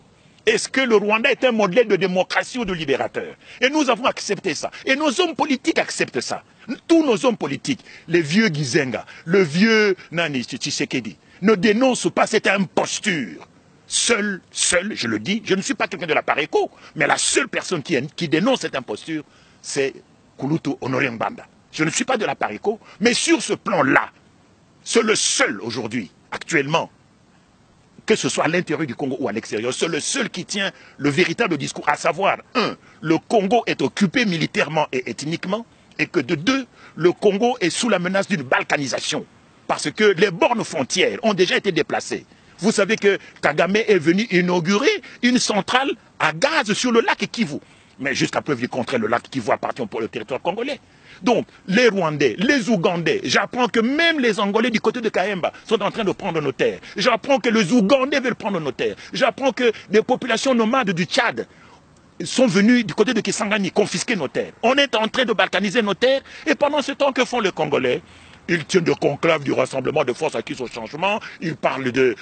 Est-ce que le Rwanda est un modèle de démocratie ou de libérateur? Et nous avons accepté ça. Et nos hommes politiques acceptent ça. Tous nos hommes politiques, les vieux Gizenga, le vieux Nani Tshisekedi, ne dénoncent pas cette imposture. seul, je le dis, je ne suis pas quelqu'un de la Pareco, mais la seule personne qui dénonce cette imposture, c'est Kulutu Honoré Ngbanda. Je ne suis pas de la Pareco, mais sur ce plan-là, c'est le seul aujourd'hui, actuellement, que ce soit à l'intérieur du Congo ou à l'extérieur, c'est le seul qui tient le véritable discours, à savoir, 1, le Congo est occupé militairement et ethniquement, et que de 2, le Congo est sous la menace d'une balkanisation, parce que les bornes frontières ont déjà été déplacées. Vous savez que Kagame est venu inaugurer une centrale à gaz sur le lac Kivu. Mais jusqu'à preuve du contraire, le lac Kivu appartient pour le territoire congolais. Donc, les Rwandais, les Ougandais, j'apprends que même les Angolais du côté de Kayemba sont en train de prendre nos terres. J'apprends que les Ougandais veulent prendre nos terres. J'apprends que des populations nomades du Tchad sont venus du côté de Kisangani confisquer nos terres. On est en train de balkaniser nos terres. Et pendant ce temps, que font les Congolais? Ils tiennent de conclave du rassemblement de forces acquises au changement. Ils parlent de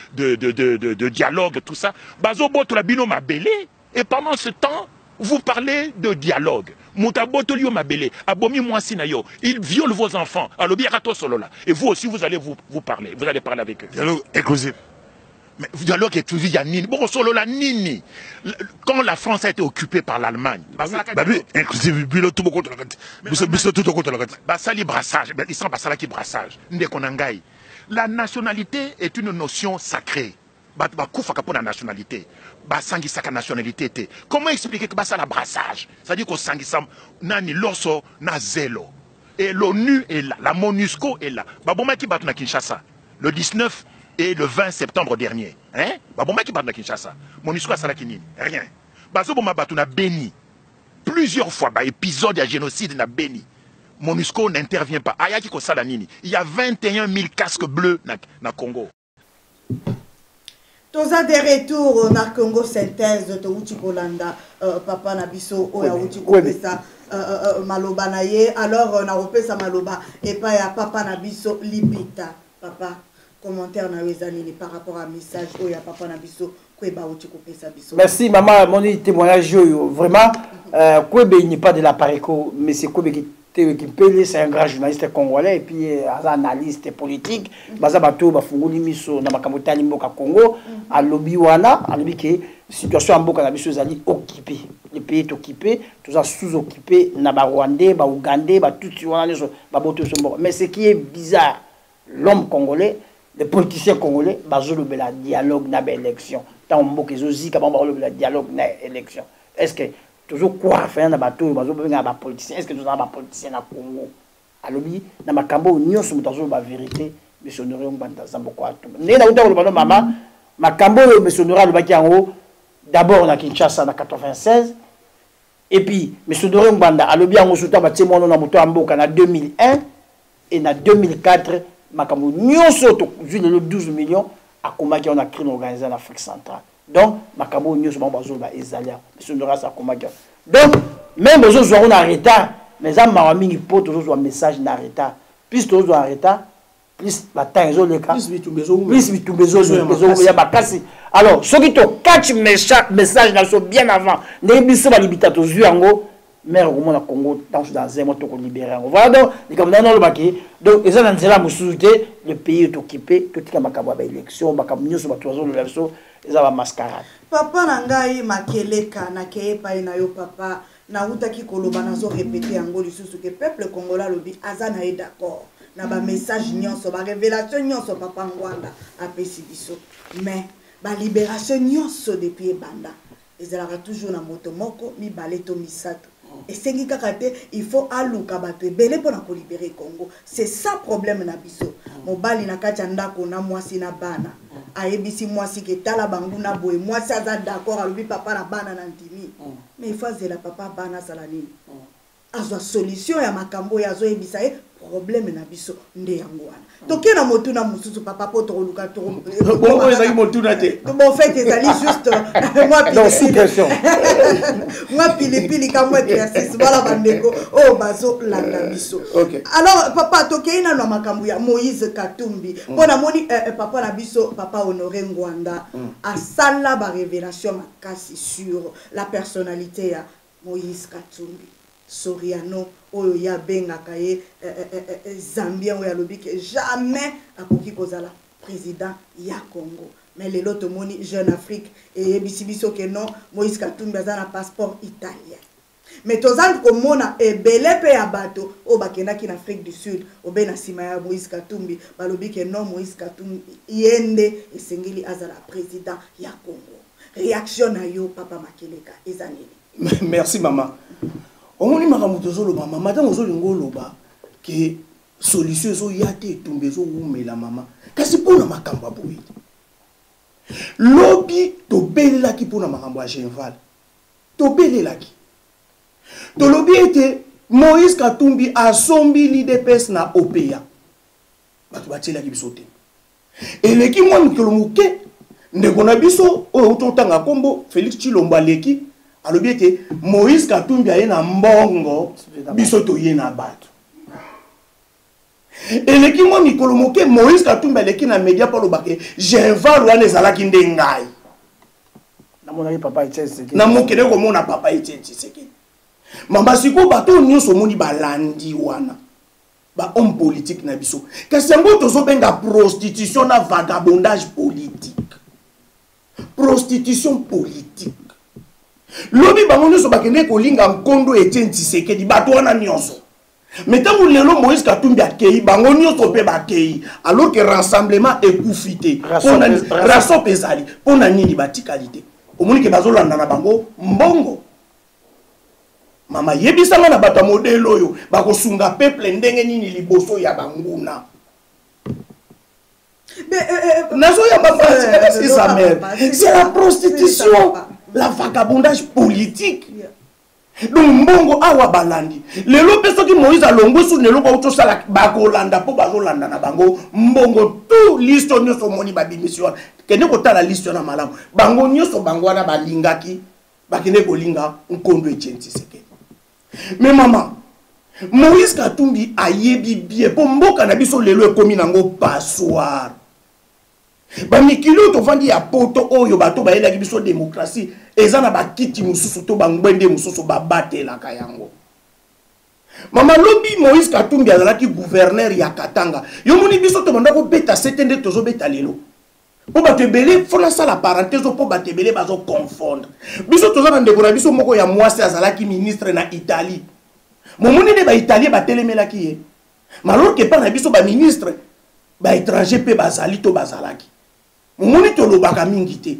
dialogue, tout ça. Bazo boto la bino mabele. Et pendant ce temps, vous parlez de dialogue. Mutaboto mabele. Abomi mwasi na yo. Ils violent vos enfants. Alors biarato solola. Et vous aussi, vous allez vous parler. Vous allez parler avec eux. Dialogue inclusif. Mais dialogue exclusif, il y a Nini. Bon, solo la Nini. Quand la France a été occupée par l'Allemagne. Inclusif, tout le monde. Basali brassage. Ils sont basala qui brassage. Ndekonangai. La nationalité est une notion sacrée. Bakoufa pour la nationalité. Basangi saka nationalité. Comment expliquer que basala brassage? C'est-à-dire qu'on sangi sam nani loso na zelo. Et l'ONU est là, la MONUSCO est là. Baboma qui bat na Kinshasa le 19 et le 20 septembre dernier. Hein? Baboma qui bat na Kinshasa. MONUSCO a salaki rien. Bazoboma batu na Beni. Plusieurs fois, épisode de génocide na Beni. MONUSCO n'intervient pas. Ayaki ko sala nini. Il y a 21 000 casques bleus na Congo. Toza de retour na Congo synthèse to uti kolanda papa na biso oya uti kopesa maloba na ye alors na kopesa maloba et pas ya papa na biso libita papa commentaire na wezanini par rapport à message oya papa na biso kweba uti kopesa biso. Merci maman, mon témoignage vraiment Kwebe n'est pas de la Pareco mais c'est Kwebe qui c'est un grand journaliste congolais et puis un analyste politique. Baza bato bafunguli miso na makambo tali mboka Congo à lobby wana à lobby que situation en mboka na biso zali occupé. Le pays est occupé, tout ça sous-occupé na ba Rwandais, ba Ougandais, ba tout wana ba boto sombo. Mais ce qui est bizarre, l'homme congolais, les politiciens congolais bazo le la dialogue na ba élection. Tant mboka ezozi ka ba le dialogue na élection. Est-ce que toujours quoi faire na bateau bazo benga ba politicien est-ce que nous avons ba politicien na Congo alobi na makambo nyonso mutazo ba vérité monsieur Honoré Ngbanda Zamboko atumba ne na utako le mama makambo monsieur Honoré alobaki yango d'abord na Kinshasa na 96 et puis monsieur Honoré Ngbanda alobi yango suta ba tiemono na moto mboka na 2001 et na 2004 makambo nyonso to le 12 millions akomaki on a crime organisé en Afrique centrale. Donc, Makabo News, Bazoba, Ezalia, M. Norasa Komaga. Donc, même les autres sont en retard, mais ça m'a mis une pote, toujours un message en retard. Plus tous sont en retard, plus la temps ils ont les cas. Plus vite il y a ma casse. Alors, ceux qui te catch message là sont bien avant. Les bisous va limiter aux yeux en haut. Mais au moins, le Congo, dans un mois, on libère. Voilà donc, les comme dans le baquet. Donc, ils ont le pays est occupé, tout le monde a élection, il y a mascarade. Papa Nangai Makeleka, Nakepa, Nayo Papa, Nautaki Koloba, Nazo répété en Goli sous que peuple congolais lobi, Azana est d'accord. Na ba message nyonso, ba révélation nyonso, Papa Ngwanda, a Pesibiso. Mais, ba libération nyonso depuis Banda. Ils ont toujours na moto moko, mi baleto misato. Et c'est il faut aluka bato belé pour libérer Congo. C'est ça problème na biso. Mobali na kati ndako na mwasi na bana. Ayebisi mwasi ke tala bangu na boye mwasi aza d'accord alubi papa na bana na ndimi. Mais il faut la papa bana salanini. Azo solution ya makambo ya zo ebisa problème na biso nde yango wana. Donc na motuna mususu papa poto luka to. Bon ezali motuna te. Bon fait ezali juste moi pression. Moi pili ka moi exercice voilà bandeko oh bazo landa biso. Alors papa toke ina na makambo ya Moïse Katumbi. Pona moni papa na biso papa Honoré Ngbanda a sala ba révélation makasi sur la personnalité ya Moïse Katumbi. Soriano oyo ya benga kaye Zambien oyo alobi que jamais akoki kozala président ya Congo. mais les autres moni Jeune Afrique et bisibiso que non Moïse Katumbi a un passeport italien. Mais tozan komona ebele pe ya bato o bakendaki na Afrique du Sud obe na sima ya Moïse Katumbi balobi ke non Moïse Katumbi yende esengeli azala président ya Congo. Réaction na yo papa Makeleka ezaneli. Merci maman. Omoni makambo tozoloba maman madame ozolingo loba ke solution zo yate tombe zo umela maman. Kasi pona makambo boyi. Lobby to belelaki pona makambo ya Genval. To belelaki. To lobby était Moïse Katumbi a sombi l'IDPS na OPEA. Bato batela ki biso te. Eleki mwa mikolo muke ndeko na biso oyo utotanga kombo Félix Tshilombo aleki alobi ete Moïse Katumbi aye na mbongo biso toye na bato. Eleki mwa mikolo muke Moïse Katumbi aleki na media palo bake Genval wana ezalaki nde ngai. Na mona papa Tshisekedi. Na mokene ko mona papa Tshisekedi. Mamba siko bato nyonso moni balandi wana ba homme politique na biso kasi yango tozo benga prostitution na vagabondage politique. Prostitution politique lobi bango nyonso bakende kolinga Nkondo Etienne Tshisekedi bato wana nyonso metango lelo Moïse Katumbi akei bango nyonso pe bakei alors que rassemblement ekufite pona raso pesali pona nini batikalité omoni ke bazolanda na bango mbongo. Mama yebisanga na bato modelo oyo bakosunga peuple ndenge nini liboso ya banguna. C'est la prostitution, la vagabondage politique. Donc mbongo awa balandi. Lelo peso ki Moïse alongo su lelo ba uto sala bakolanda po bazolanda na bango mbongo tout liste nyonso moni babimission. Kende ko tala liste na malamu. Bango nyonso bango wana balingaki bakene kolinga Nkondo Etienne Tshisekedi. Mais maman, Moïse Katumbi a yebi bien pour mboka na biso lelo ekomi nango passoir. Ba mikilo to vandi ya poto oyo bato ba yela biso démocratie ezana ba kiti mususu to bangwende mususu ba batela kayango. Maman lobi Moïse Katumbi azalaki gouverneur ya Katanga. Yo moni biso to banda ko beta setende tozo beta lelo. Po batebele fona ça la parenthèse po batebele bazo confondre. Biso toza na ndeko na biso moko ya mwasi azalaki ministre na Italie. Momoni ne ba Italien batelemelaki ye. Malor ke pa na biso ba ministre ba étranger pe bazali to bazalaki. Momoni to lobaka mingi te.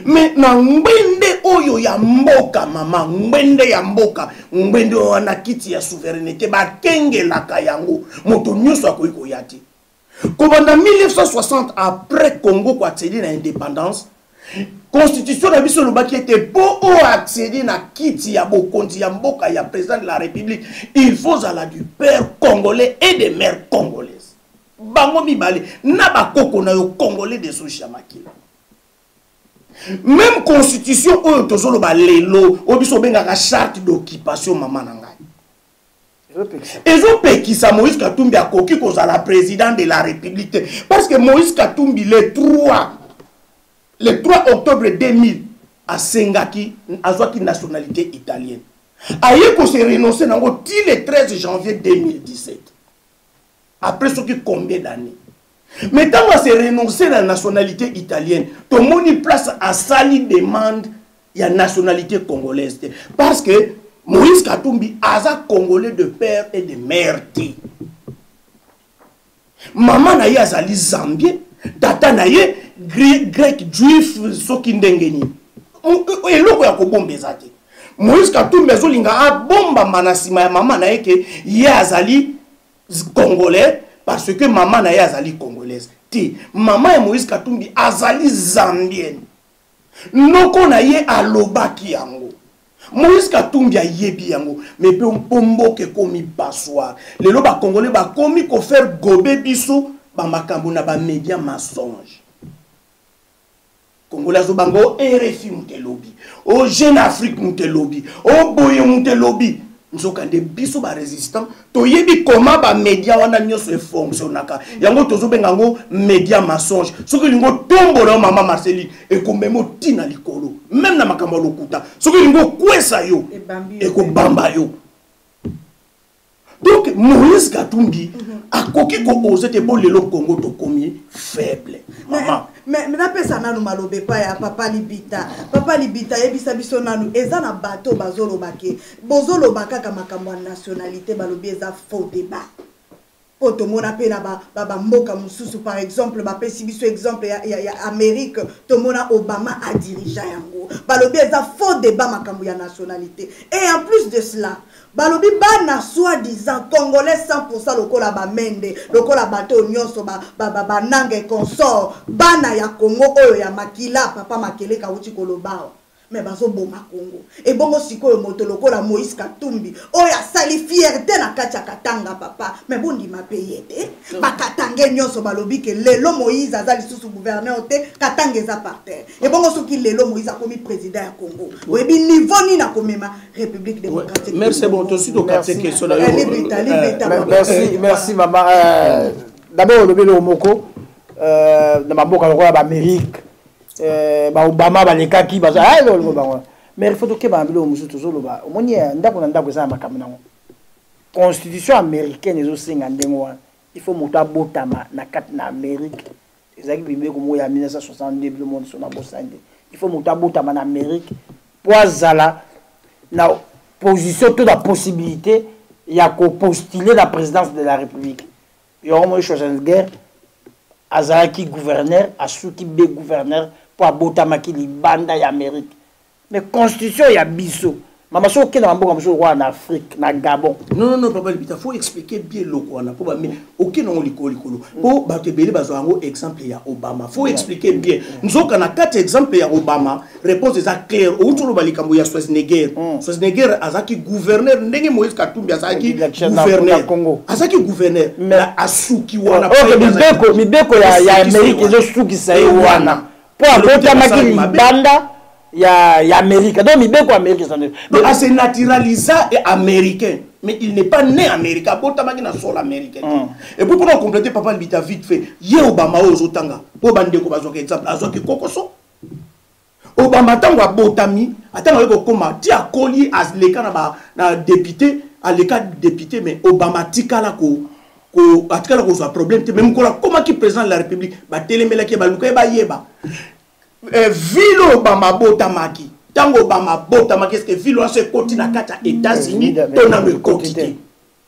Mais na ngwende oyo ya mboka mama ngwende ya mboka ngwende wana kiti ya souveraineté bakengelaka yango moto nyonso akoyi koyati. Kobanda 1960 après Congo ko accéder à l'indépendance, constitution na biso lobaki était pour accéder na kiti ya bokonzi ya mboka ya président de la République, il faut ala du père congolais et des mères congolaises. Bango mibale na bakoko na yo congolais de souche ya makila. Même constitution oyo tozolo ba lelo obiso benga charte d'occupation mama na ngai. Ils ont pekisa Moïse Katumbi a koki kozala président de la République parce que Moïse Katumbi le 3 octobre 2000 a sengaki azwaki nationalité italienne. Aye ko se renoncer nango le 13 janvier 2017. Après ce qui combien d'années. Mais quand on se renoncer à la nationalité italienne, tout le monde place à sali demande la nationalité congolaise parce que Moïse Katumbi aza congolais de père et de mère. Maman na ye azali zambien, tata na ye grec juif soki ndengeni. Eloko ya kobombeza te. Moïse Katumbi azolinga abomba manasima ya maman na ye ke ye azali congolais parce que maman na ye azali congolaise. Ti maman ya Moïse Katumbi azali zambienne. Noko na ye alobaki yango. Moïse Katumbi a yebi yango mais pe mpombo ke komi passoir lelo ba congolais ba komi ko faire gobe biso ba makambo na ba média mensonge congolais zo bango RFI mutelobi o Jeune Afrique mutelobi o boye mutelobi nzoka de biso ba résistant to yebi comment ba média wana nyoso e fonctionnaka yango tozo bengango média mensonge soki lingo tombola mama Marceline e kombemo tina likolo même na makambo lokuta soki lingo kwesa yo e ko bamba yo Donc Moïse Katumbi a coquille qu'on osait te bon le Congo to combien faible. Maman. Mais ça n'a malobé pas ya papa libita yebisa biso nanu eza na bateau bazolo bake bozolo baka kama kamwa nationalité balobi eza faux débat. Oto mona pe na ba mboka mususu par exemple ba pesi biso exemple ya Amérique to mona Obama a dirigé yango balobi eza faux débat makambo ya nationalité et en plus de cela balobi bana soi-disant congolais 100% lokola ba mende lokola bato nyonso ba nange consort bana ya Congo oyo ya makila papa makele kauti koloba mais bazo boma Congo et bongo sikoyo moto lokola Moïse Katumbi oya sali fierté na kacha katanga papa mais bondi ma paye te ba katange nyonso balobi ke lelo Moïse azali sous gouverneur te katange za par terre et bongo soki lelo Moïse a commis président ya Congo oyebi niveau ni na komema République démocratique. Merci bon to sito quatre questions là. Merci maman. D'abord le moko na maboka lokola ba Amérique Obama balekaki baza mais il faut que bambilo musu tozoloba omoni ndako na ndako za makambo nango constitution américaine ezo senga ndengo il faut muta botama na kati na Amérique ezaki bimbe ko moya 1962 le monde sona bosande il faut muta botama na Amérique pour azala na position toute la possibilité ya ko postuler la présidence de la République il y aura moi Schwarzenegger azalaki gouverneur asuki be gouverneur pour abotamaki libanda ya Amérique mais constitution ya biso mama so ke na mboka mso roi en Afrique na Gabon non papa Libita faut expliquer bien loko wana pour mais aucun on likolo pour ba te bele bazo ngo exemple ya Obama faut expliquer bien nzoka na quatre exemple ya Obama réponse est claire outulo balikambo ya Schwarzenegger azaki gouverneur ndenge Moïse Katumbi azaki gouverneur Congo azaki gouverneur la asuki wana mibeko ya Amérique ezo suki sai wana pour abotamaki libanda ya Amérique. Donc mibeko Amérique ça ne. Donc c'est naturalisé américain, mais il n'est pas né américain. Botamaki na sol américain. Et puis pour compléter papa Libita vite fait, ye Obama ozotanga. Po bande ko bazo exemple azoki kokoso. Obama tango botami, atanga ko koma ti akoli as leka na député, à l'état député mais Obama tikala ko atikala ko so problème même ko la comment qui président de la République ba telemela ki ba luka ba yeba. Vilo Obama botamaki tango Obama botamaki est-ce que vilo se continue à kata États-Unis tona me quotidien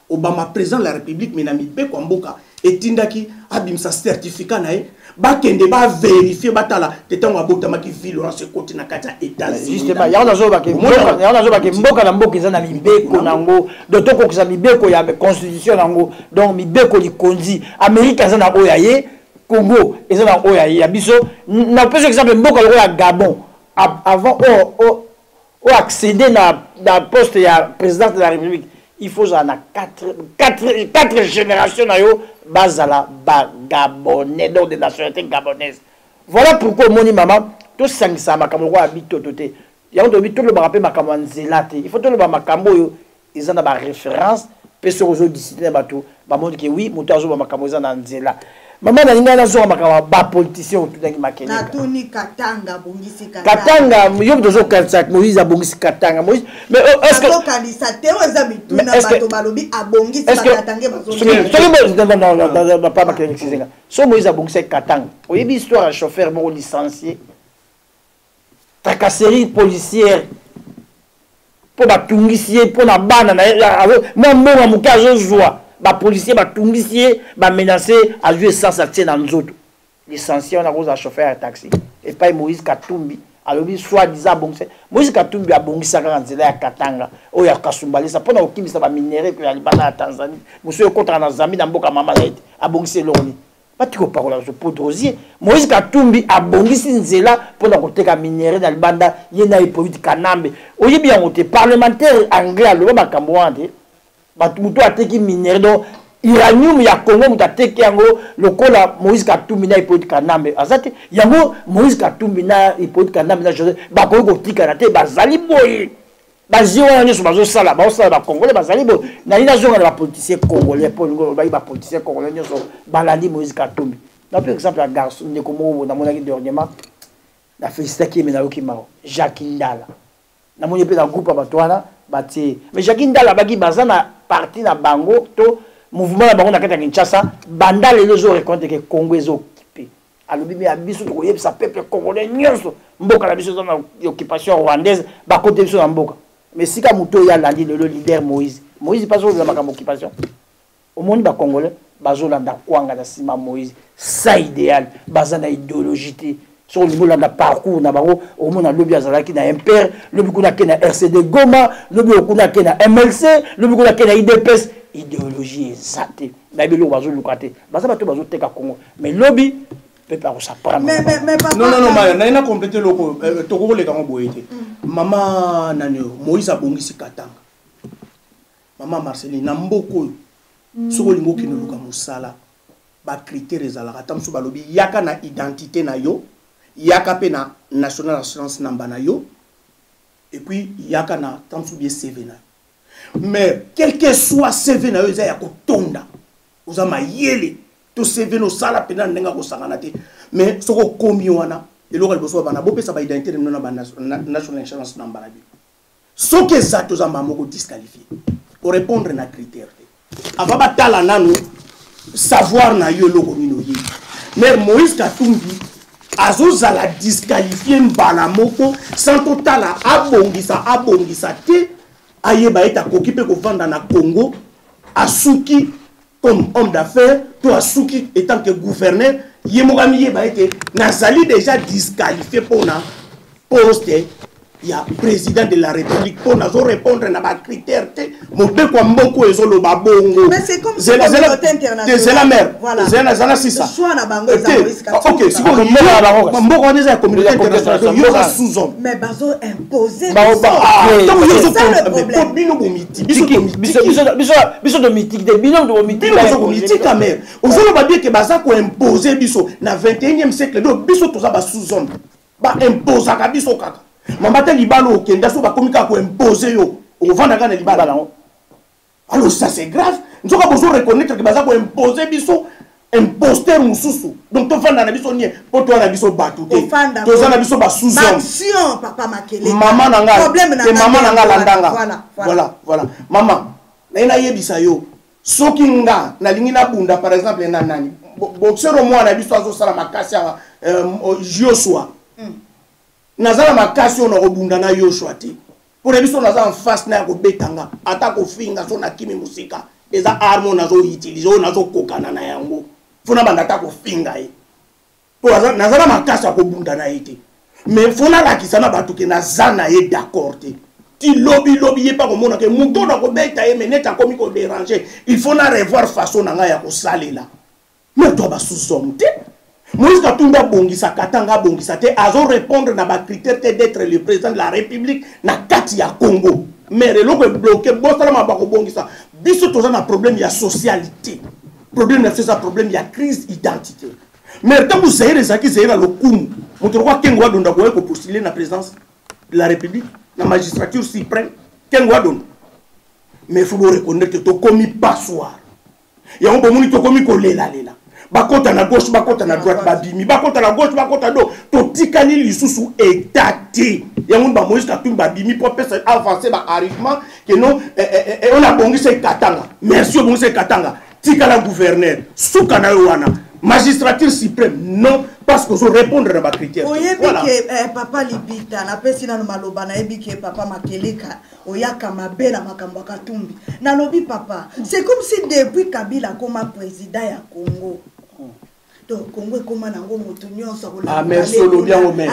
Obama président de la République menami be ko mboka etindaki abimsa certificat nae ba kende ba vérifier batala tetango botamaki vilo se continue à kata États-Unis justement ya on azoba ke mboka na mboka ezana mibeko nango dotoko kisa mibeko ya constitution nango donc mibeko likonzi Amérique ezana oyaye Congo et ça dans Oya biso na par exemple mboka ya Gabon avant accéder na poste ya président de la République il faut ça na quatre générations na yo bazala ba Gabonais donc de nationalité gabonaise voilà pourquoi moni maman to sangisa makambo kwa bito toté ya ndo bito le rappel makambo nzelate il faut to le makambo yo ils ont ba référence peso ozo discipliner bato ba moni que oui motazo ba makambo za na nzela maman na linga na zo makama ba politicien otudaki makele na tuni Katanga bongisi Katanga yo dozo kanisa Moïse abongisi Katanga Moïse mais est-ce que kanisa teo eza bituna bato balobi abongisi Katanga bazo non pas makele kizenga so Moïse abongisi Katanga oyebi histoire à chauffeur mo licencié tracasserie policière pour batungisier pour na bana na moi mbonga mukazo joie ba policier ba tungisier ba menacer à jouer sans acte dans nous autres licencié on a cause à chauffeur à taxi et pas Moïse Katumbi alors lui soit disant bon c'est Moïse Katumbi a bongisa ka nzela ya Katanga o ya Kasumbali ça pona okimisa ba minéraux que ya libana à Tanzanie monsieur contre na Zambie na mboka mama na ete a bongisa loni patiko parola zo podrosier Moïse Katumbi a bongisi nzela pona koteka minéraux na libanda yena politique kanambe oyebi ya ngote parlementaire anglais lo ba kambouande mutu ateki minéraux donc uranium ya Congo mutu ateki yango lokola Moïse Katumbi na Hippolyte Kanambe azate yango Moïse Katumbi na Hippolyte Kanambe na Joseph bakoki kotika na te bazali boye bazio wana nyonso bazosala bacongolais bazali boye nali nazonga na bapoliticien congolais mpo lingo bayi bapoliticien congolais nyonso balandi Moïse Katumbi na par exemple ya garçon ndeko moko namonaki dernièrement na félicitaki ye me nayoki mao Jacques Ndala namoni mpe na groupe ya bato wana batie mais Jacques Ndala baki baza na parti na bango to mouvement na bango na kata Kinshasa banda les deux reconnaître que Congo est occupé alobi mais abiso to yebisa peuple congolais nyonso mboka la biso na occupation rwandaise ba côté biso na mboka mais sika muto ya landi le leader Moïse pas sur la makambo occupation au monde ba congolais bazolanda kwanga na sima Moïse ça idéal bazana idéologie sur le niveau de parcours na bango au monde na lobby azalaki na impère lobby kuna ke na RCD Goma lobby kuna ke na MLC lobby kuna ke na IDPS idéologie exacte na bilo bazolukate baza bato bazoteka Congo mais lobby peut pas s'apprendre mais non mais na compléter loko toko le kango boyete mama nanyo Moïse abongisi katanga mama Marceline na mboko soko lingo kino luka musala ba critères ezalaka tamso balobi yaka na identité na yo yaka pe na national assurance namba na yo et puis yaka na tamso bien CV na mais quel que soit CV na yo eza ya kotonda oza mayele to CV no sala pena ndenga ko sangana te mais soko komi wana eloko liboso bana bopesa ba identité na ba national assurance namba na bi soki exact oza mamoko disqualifié pour répondre na critère avant batala nanu savoir na yo loko mino ye mais Moïse Katumbi azozala disqualifié mbala moko sans totala abongisa te ayeba eta kokipe ko vanda na Congo asuki comme homme d'affaires to asuki étant que gouverneur yemogami yeba ete nazali déjà disqualifié pour na poste ya président de la République pour nazo répondre na ba critère te mobe kwa mboko ezolo babongo mais c'est comme si communauté internationale c'est la mère voilà zela sisa soit na bango ezalo OK si mboko on est communauté internationale yo za sous-homme mais bazo imposer donc yo zo bino bomiti biso de mythique de bino de mythique biso mythique la mère ozolo ba bien que baza ko imposer biso na 21e siècle do biso toza ba sous-homme ba imposer ka biso kaka Mambate libalo okenda so bakomika ko imposer yo ovanda kana libala nango alors ça c'est grave nzoka bozo reconnaître que baza ko imposer biso imposteur mususu donc to vanda na biso nie po to na biso batu te to za na biso ba sous-homme action papa Makele maman nanga problème na maman nanga landanga voilà maman na yebisa yo soki nga na lingi na bunda par exemple na nani boxeur au moins na biso azo sala makasi ya Joshua nazala makasi ona obunda na Yoshua te pour biso naza en face na ko betanga ata ko finga so na kimi musika eza arme nazo utiliser nazo kokana na yango fona banda ta ko finga e pour nazala makasi ko bunda na ete mais fona la kisana batu ke nazana e d'accord te ti lobby ye pas ko mona ke muto na ko beta e meneta komi ko déranger il faut na revoir façon na nga ya ko salela mais to ba sous-homme te Moïse Katumbi bongisa katanga bongisa te azo répondre na ba critère d'être le président de la République na kati ya Congo mais reloko bloqué bosala ma ba ko bongisa biso toza na problème ya socialité problème na c'est ça problème ya crise identité mais tant vous savez ça qui c'est là le coup moto kwa kengo donda ko postuler na présidence de la République na magistrature suprême kengo don mais il faut reconnaître que to komi passoire ya on bomuni to komi ko lela bakota na gauche bakota na droite babimi bakota na gauche bakota do to tikali lisusu étaté ya mun ba Moïse Katumbi babimi pour pesa avancer ba arrivement que non on a bongisa katanga merci bongisa katanga tikala gouverneur suka na wana magistrature suprême non parce que je répondre à ma critère voilà papa Libita na pesi na maloba na ebike papa Makeleka oyaka mabe na makambo Katumbi na lobi papa c'est comme si depuis Kabila comme président ya Congo Congo comme nango moto nyonso la merci bien au maire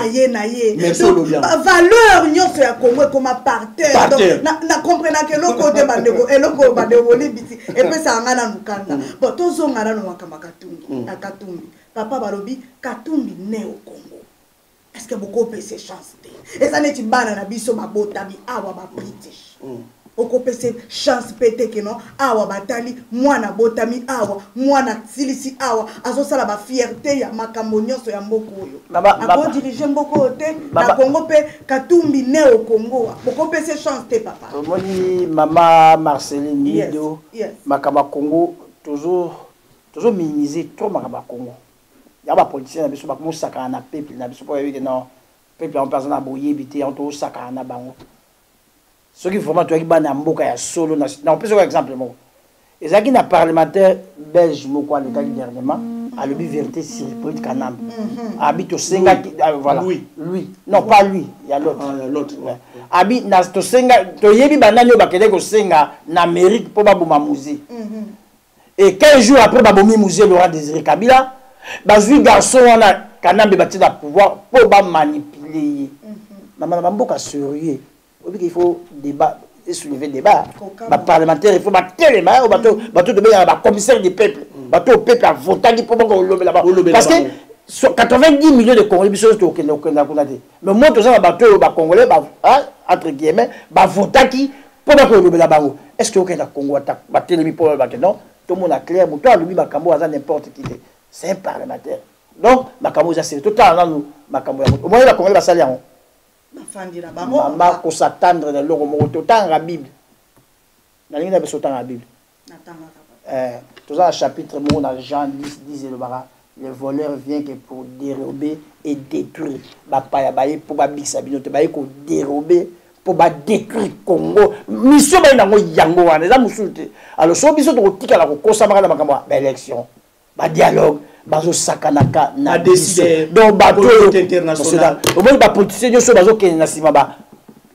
merci bien valeur nyonso ya Congo comme parterre donc na comprendre que le côté bandeko et le côté bandeko libiti et puis ça ngana nukanda bon tozo ngana no makamba Katumbi papa balobi Katumbi né au Congo est-ce que beaucoup peut se chance et ça n'est pas na biso mabota bi awa ba British okopese chance pété que non awa batali mwana botami awa mwana silisi awa azosala ba fierté ya makambo nyonso ya mboko oyo ako diriger mboko te na Congo pe Katumbi né au Congo okopese chance te papa moni mama Marceline Nido makamba Congo toujours minimiser trop makamba Congo ya ba politicien na biso ba musaka na peuple na biso po yebi que non peuple en personne na boye bité en to saka na bango Ce qui vraiment tu as mboka ya solo na on peut faire exemple moi. Et ça qui na parlementaire belge moko le cas dernièrement a le vérité sur politique kanam. Habite au Senga voilà. Lui. Non pas lui, il y a l'autre. L'autre. Habite na to Senga to yebi banani o bakele ko Senga na Amérique pour ba boma musée. Et 15 jours après ba bomi musée Laurent Désiré Kabila, bazui garçon on a kanam bâti la pouvoir pour ba manipuler. Maman mboka sérieux. Il faut débat et soulever débat. Les parlementaires, il faut battre les mains au bateau de commissaire du peuple. Bateau peuple a voté pour là-bas. Parce que 90 millions de Congolais, mais moi, tout ça, le bateau Congolais, entre guillemets, va voter qui pour là-bas. Est-ce que le Congo attaque les pour le non? Tout le monde a clair, toi, lui, Makambo, n'importe qui. C'est un parlementaire. Donc, Makambo, c'est tout le temps, Makambo. Au moins, le Congolais va salir. Maman, qu'on s'attendre dans l'eau, on la Bible. La ligne de la Bible. Tout ça, chapitre, on a Jean 10, 10 et le bara. Le voleur vient que pour dérober et détruire. Pour dérober, pour détruire Congo. Mission, yango. Alors, si on a une élection, dialogue. Bazo sakanaka na décider donc bateau international au moins ba politicien nyoso bazo kenna sima ba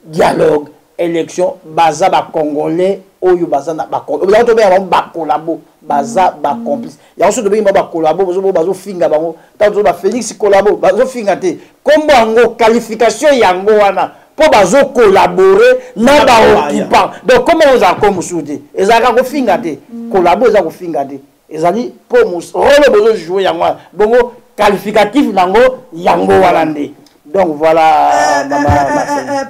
dialogue élection baza ba congolais oyo baza na ba congolais to ba collabo baza ba complice ya oso to ba collabo bazo finga bango tazo ba Félix collabo bazo finga te kombo ngo qualification yango wana po bazo collaborer na ba occupant donc comment on a comme soudé ezaka ko finga te collabo ezaka ko finga te ezali pour rôle besoin jouer yango bongo qualificatif nango yango walande donc voilà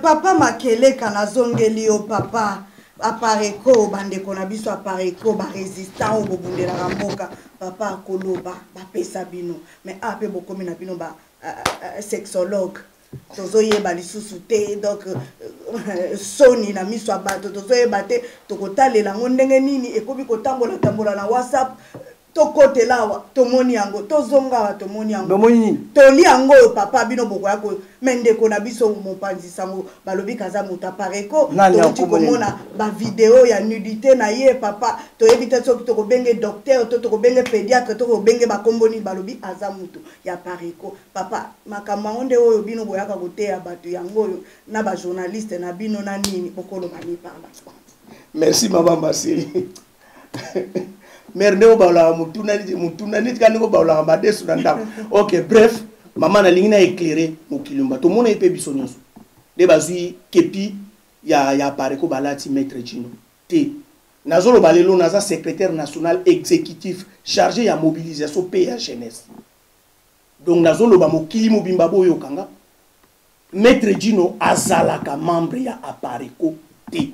papa Makele kanazongeli o papa apareko bandeko na biso apareko ba résistant o bobundela mboka papa koloba ba pesa bino mais ape bokomi na bino ba sexologue tozoyeba lisusu te donc soni na miso abato tozoyeba te tokotalela ngo ndenge nini ekobi kotambola tambola na WhatsApp tokotelawa tomoni yango tozongawa tomoni yango toli yango papa bino bokoya ko mendeko na biso mopanzi sango balobi kaza moto apareko toti komona ba vidéo ya nudité na ye papa toyebi te soki tokobenge docteur to tokobenge pédiatre to tokobenge bakomboni balobi aza moto ya apareko papa makambo onde oyo bino boyaka koteya bato yango oyo na ba journaliste na bino na nini bokolo bani parla. Merci maman Marceli. Merde au bala mutuna nit kaniko bala madesu ndam. OK, bref, maman na lingina éclairé mukilumba. To mona epe bisonyoso. De bazui kepi ya pareko balati maître Gino. T. Nazolo balelo naza secrétaire national exécutif chargé ya mobilisation PHNS. Donc nazolo ba mokili mobimba boyo kanga. Maître Gino azalaka membre ya apareko T.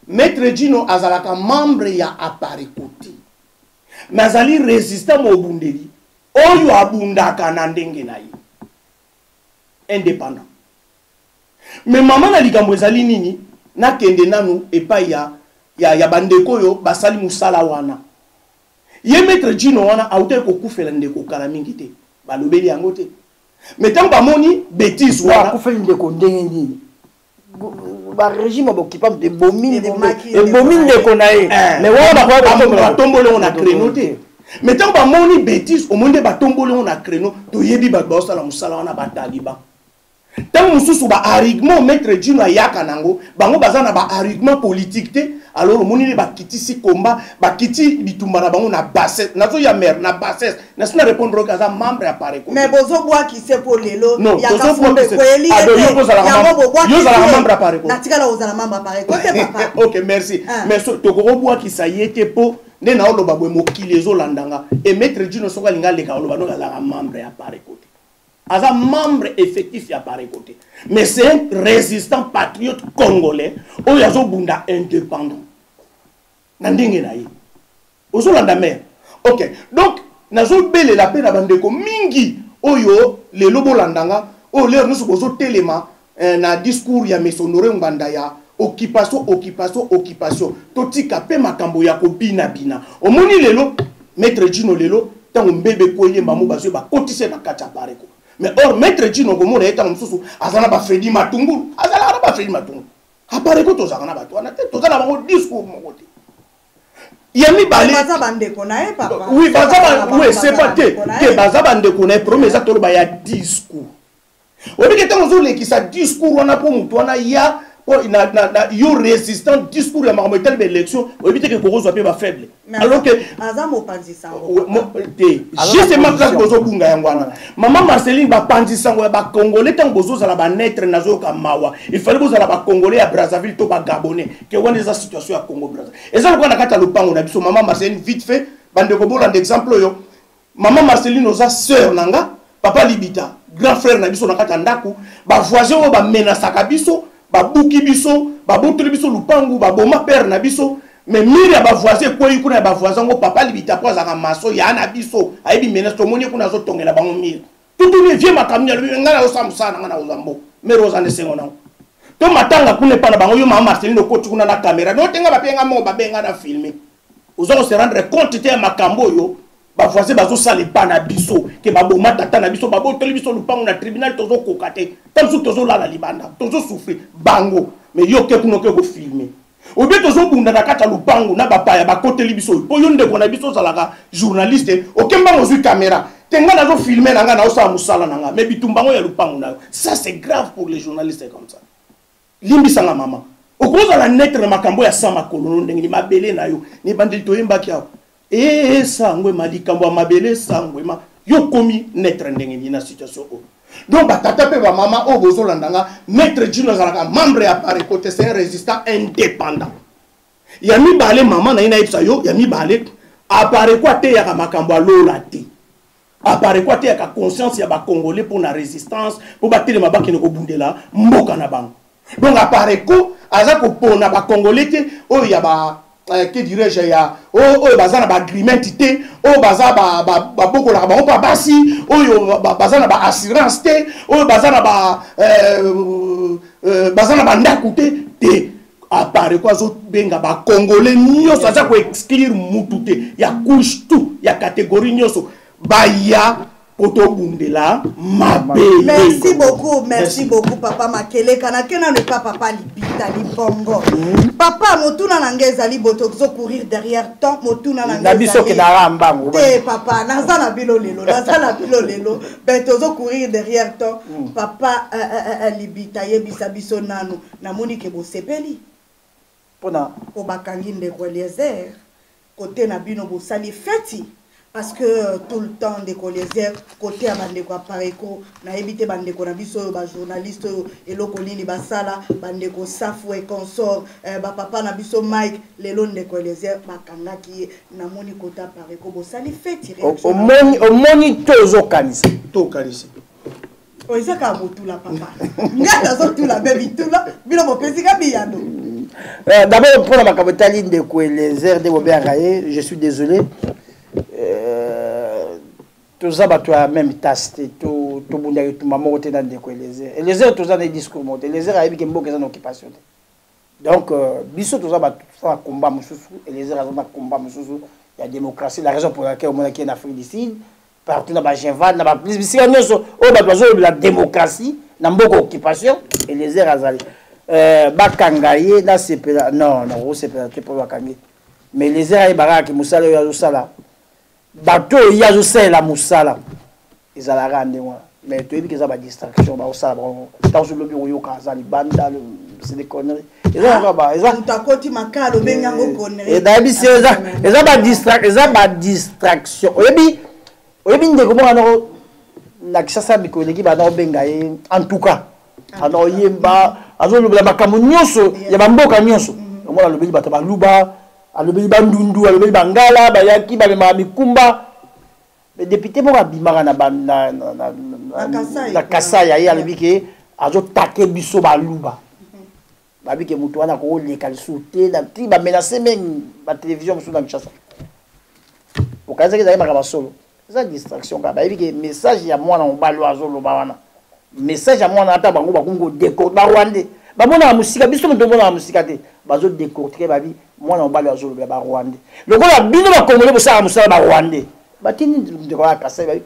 Maître Gino azalaka membre ya apareko T. Nazali résistant mo bundeli. Oyo abundaka na ndenge na ye. Indépendant. Mais maman na likambo ezali nini na kende nanu epai ya bandeko yo basali musala wana. Ye Maître Gino wana auté ko kufela ndeko kala mingi te. Balobeli yango te. Mais tant ba moni bêtise wana kufela ndeko ndenge nini. Ba régime occupant de bomine de konae mais wana ba tombole on a crénoté. Mais tant ba moni bêtise au monde ba tombole on a créno to yebi ba sala musala wana ba taliban. Tant mususu ba argument Maître Gino ayaka nango bango bazana ba argument politique te alors moni le ba kitisi combat ba kiti bitumba na bango na bassesse na zo ya mère na bassesse na sina répondre kaza membre ya pareko mais bozo bois qui c'est pour lelo ya ka fonde kweli yo za membre ya pareko na tikala ozala membre ya pareko te papa. OK, merci mais to ko bois qui ça yete po ne na oloba bwe mokili ezolandanga et Maître Gino soka linga leka oloba no la membre ya pareko Aza membre effectif ya par côté. Mais c'est un résistant patriote congolais ou yazo bunda indépendant. Nandinge na ye. Ozo landa mer. OK. Donc nazo bele la peine bandeko mingi oyo le lobo landanga o le nusu bozo telema na discours ya mesonore nganda ya occupation totika pe makambo ya ko bina omoni lelo Maître Gino lelo tango mbebe ko yemba mo bazo ba kotise na kacha pareko. Mais or Maître Gino komona eta msusu azana ba Fredi Matungu azala ba Fredi Matungu apare ko tozaka na bato wana te tozana bango discours moko te yami balé baza bandeko na ye papa oui baza oui c'est pas te baza bandeko na ye premier ça tolo ba ya discours obi ke tango zo lekisa discours wana po mutu wana ya yo résistant discours ya makambo tel élection obité que Korozo pe ba faible alors que azamo panzisango justement quand bozo bunga yangwana maman Marceline ba panzisango ba congolais tant bozo za la ba naître nazo ka mawa il fallait bozo la ba congolais à Brazzaville to ba gabonais que wana eza situation ya Congo Brazzaville eza ko na kata lopango na biso maman Marceline vite fait bande ko bola d'exemple yo maman Marceline oza sœur nanga papa Libita grand frère na biso na kata ndaku ba voisin ba menasaka biso babuki biso babotoli biso lupangu baboma père na biso mais miri ba voisin ko yikuna ba voisin ngo papa Libita po za maso ya na biso ayibi menasto moni kuna zo tongela bango miri tutu ni vie makamnya le ngana osamusana ngana ozambo mero za nesengo na to matanga kune pana bango yo mama Marceline ko tukuna na caméra no tenga bapenga mo babenga na filmer ozo se rendre compte te makambo yo ba voisin bazo sale pana biso ke baboma tata na biso babotoli biso lupangu na tribunal tozo kokate tamsu tozo lala libanda tozo souffrir bango mais yo ke kuno ke go filmer obi tozo bunda na kata lupangu na bapaya bakoteli biso po yo ndeko na biso zalaka journaliste okemba ngozui caméra tenga nazo filmer nanga na osa musala nanga mais bitumbango ya lupangu na ça c'est grave pour les journalistes comme ça limbi sanga mama okoza la netre na makambo ya sama kolono ndenge mabele na yo ni bandeli toyemba kia sangwe malikambo mabele sangwe ma yo komi netre ndenge ni na situation o donc batata pe ba mama o bozolandanga maître Djino zalaka membre ya pare côté c'est un résistant indépendant ya mi balé mama na ina ipsa yo ya mi balé apare quoi te ya makambo lola te apare quoi te ya conscience ya ba congolais pour la résistance pour battre ma baki ne ko bundela mboka na bango donc apare ko aza ko pona ba congolais te o ya ba que dirais-je ya bazana ba agreement te baza ba bokola ba pa basi bazana ba assurance te bazana ba ndaku te apare quoi zo benga ba congolais nyoso aza ko exclure mutu te ya couche tout ya catégorie nyoso ba ya poto bundela mabe. Merci beaucoup papa Makele kana kena ne pas papa Libita Libongo. Papa motuna nangeza liboto zo courir derrière toi motuna nangeza. Na biso ke na rambango. Papa nazana bilo lelo beto zo courir derrière toi papa Libita yebisa biso nanu na moni ke bo sepeli. Pona ko bakangi ndeko Eliezer côté na bino bo sali feti. Parce que tout le temps des collègues côté à bandeko apareko na éviter bandeko na biso ba journaliste et lokolini basala bandeko safu et consort ba papa na biso Mike lelo ndeko les bakanga ki na moni côté apareko bo sali fait tirer au moni tozo kanisa o izaka botula papa ngata zo tula baby tula bilo mo pesika biyando. D'abord pour la makabotali ndeko les airs de Bobiaraye je suis désolé. Tous les même tasse, tout le monde est maman dans les airs, tous les discours montés, les airs avec une bonne occupation. Donc, biso tous les combat et les airs ont combat la démocratie, la raison pour laquelle on est en Afrique du Sud, partout dans la Genève, dans la plus la démocratie, dans beaucoup d'occupation et les airs azali. Bakangaye, non, c'est pas pour Bakangaye. Mais les airs baraki musala yo sala. Bateau il y a la musala ils allaient rendre moi mais tu dis que ça va distraction ba osala dans le bureau yo kaza li banda c'est des conneries ils ont ta koti makalo benyango conneries et d'ailleurs c'est ça ba distraction oyebi ndeko mo ano na kisasa bikoleki ba na benga en tout cas ano yemba azolo la makambo nyonso ya bamboka nyonso omona lobeli bato ba luba alobeli bandundu alobeli bangala bayaki bamema mikumba mais député mo abimaka na Kasai ya alobi ke azotake biso baluba babi ke mutu wana ko leka lisuté na ti ba menacer même ba télévision musu na Kinshasa okaza ke zaima ka basolo za distraction ka babi ke message ya mwana mobalo azoloba wana message ya mwana ata bango bakungo déco ba Rwandais bamona musika biso mutu mona musika te bazo décortiquer babi mwana mobali azoloba ba Rwandais lokola bino ba Congolais bosala musala ba Rwandais batini ndeko ya Kasai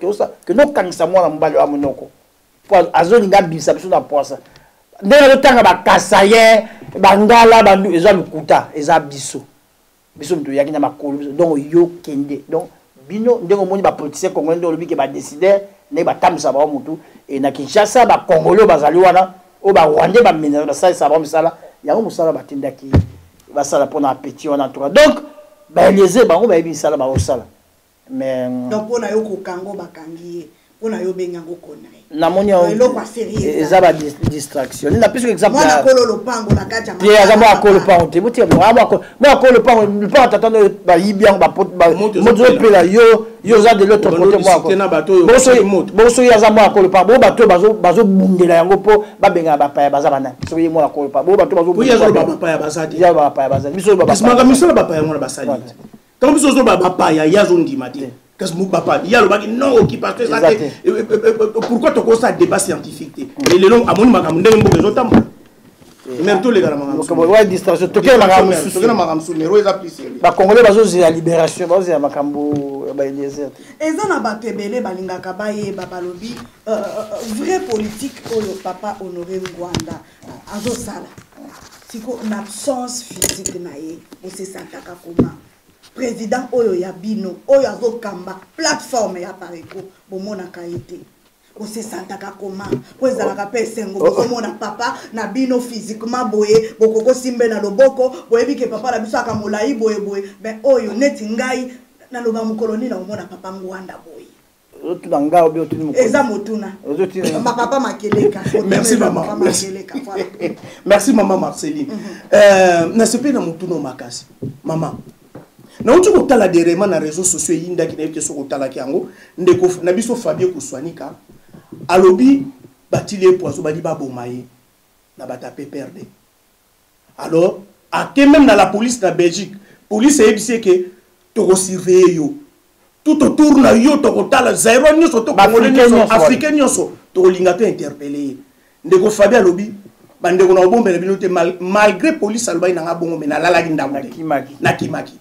ke no kangisa mwana mobali wa monoko po azolinga bisa biso na poisa ndenge lotanga bakasaye bangala bandu eza lukuta eza biso mutu yaki na makolo donc yo kende donc bino ndenge omoni bapoliticien congolais nde olobi ke badécider ndenge batambwisa bango mutu e na Kinshasa bakongolais oyo bazali wana oyo barwandais bamena basalisa bango misala yango mosala batindaki basala mpona appétit wana entoura donc baelise bango bayebi misala baosala mais donc mpona yo kokango bakangi ye mpona yo bengango kona ye namoni eza badistraction na plus exemple mwana kolo lopango na kati ya te aza mwa kolo pango te botia mwa kolo pango lupango tatano bayibi yango moto epela yo za de l'autre côté boso ye aza mwa kolo pango bo bato bazobundela yango mpo babengana bapaya baza bana soki ye mwa kolo pango bo bato bapaya bazadi biso misala bapaya yango na basali tant biso ozoba bapaya yazondima te parce que papa il y a le bac non occupation ça pourquoi tu causes ça débat scientifique et le long à mon makambo ndenge mboka ezotam même tous les gars ouais distraction toke makambo numéro eza plus ba congolais bazo la libération bazo ya makambo ba eliezer eza na bato ebele balingaka bayeba balobi vrai politique oyo papa Honoré Ngwanda azosala siko na absence physique na ye osesantaka koma président oyo ya bino oyo azokamba plateforme ya Pareko bomonaka ete osesantaka koma po ezalaka mpe esengo bokomona papa na bino physiquement boye bokoko simbe na loboko boyebi ke papa na biso aka molai boye mais oyo neti ngai naloba mokolo na omona papa Ngwanda boye otuna nga obi otuni mokolo eza motuna ma papa makeleka merci maman merci maman Marceline na sepe na motuna makasi maman na utu kotala derema na réseaux sociaux yinda ki na yeke so kotala ki yango ndeko na biso Fabien Kuswanika alobi batili poiso badi babomaye na batape perdre alors ake même dans la police na Belgique police ebisi ke to surveiller yo tout autour na yo to kotala zero nyoso to congolais africain nyoso to linga to interpeller ndeko Fabien alobi bandeko na obombela bino te malgré police alobai na ngabongo mena lala kindamu na kimaki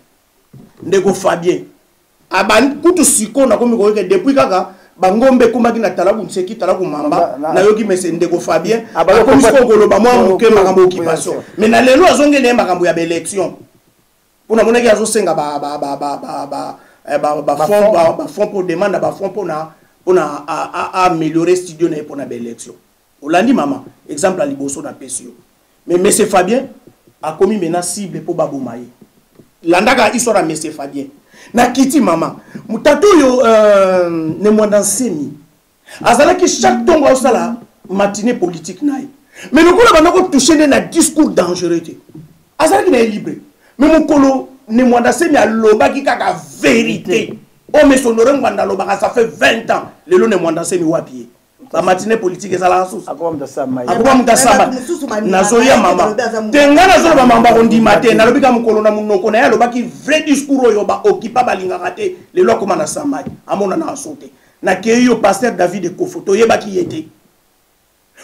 ndeko Fabien aban kutu siko na komi koyeke depuis kaka bangombe kumaki na talabu nseki talabu mamba na yoki mese ndeko Fabien akomi siko koloba mwa muke makambo occupation mais na lelo azongene makambo ya élection pona monaki azosenga fond pour demande fond pour améliorer studio na pour na élection olandi mama exemple à liboso na pesio mais monsieur Fabien akomi mena cible pour babomaye landaka histoire à monsieur Fabien na kiti mama mutato yo ne mwanda nsemi azalaki chaque tongo osala matinée politique naï mais le kolo banako toucher na discours dangereux azalaki na libre mais mukolo ne mwanda nsemi alobaki kaka vérité o mais Honoré Ngwanda lobaka ça fait 20 ans lelo ne mwanda nsemi wapi la matinée politique ezala sous akoma mutasamba nazoya mama tenga nazoba mamba kondima te nalobika mukolo na munoko na yalobaki vrai discours oyo ba okipa balingaka te lelo akoma na samba amona na asote na keyo pasteur David Kofoto yebaki yete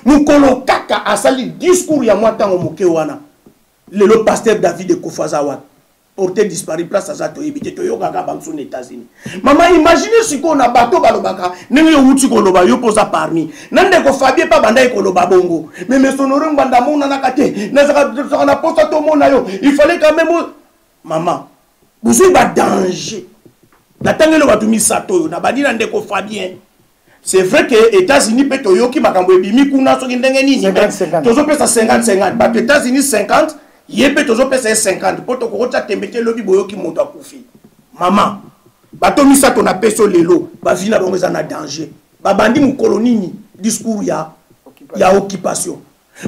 mukolo kaka asali discours ya mwatango moke wana lelo pasteur David Kofaza wa porté disparu place à zato ebité to yoka ka banso aux États-Unis maman imaginez si qu'on a bateau balobaka nenge yo wuti ko loba yo posa parmi nande ko Fabien pa banda ko loba bongo mais Honoré Ngwanda mona na kate na saka na posa to mona yo il fallait quand même maman vous ba danger la tangelo batumi sato yo na badi na ndeko Fabien c'est vrai que États-Unis peut to yoki makambo ebimi kuna so ndenge nini tozo pesa 50-50 ba États-Unis 50 yebe tozo pesa 50 poto ko ta tembete lobi boyoki moto akufi maman batomi sa ton apeso lelo ba vina bango za na danger ba bandi mu kolonini discours ya occupation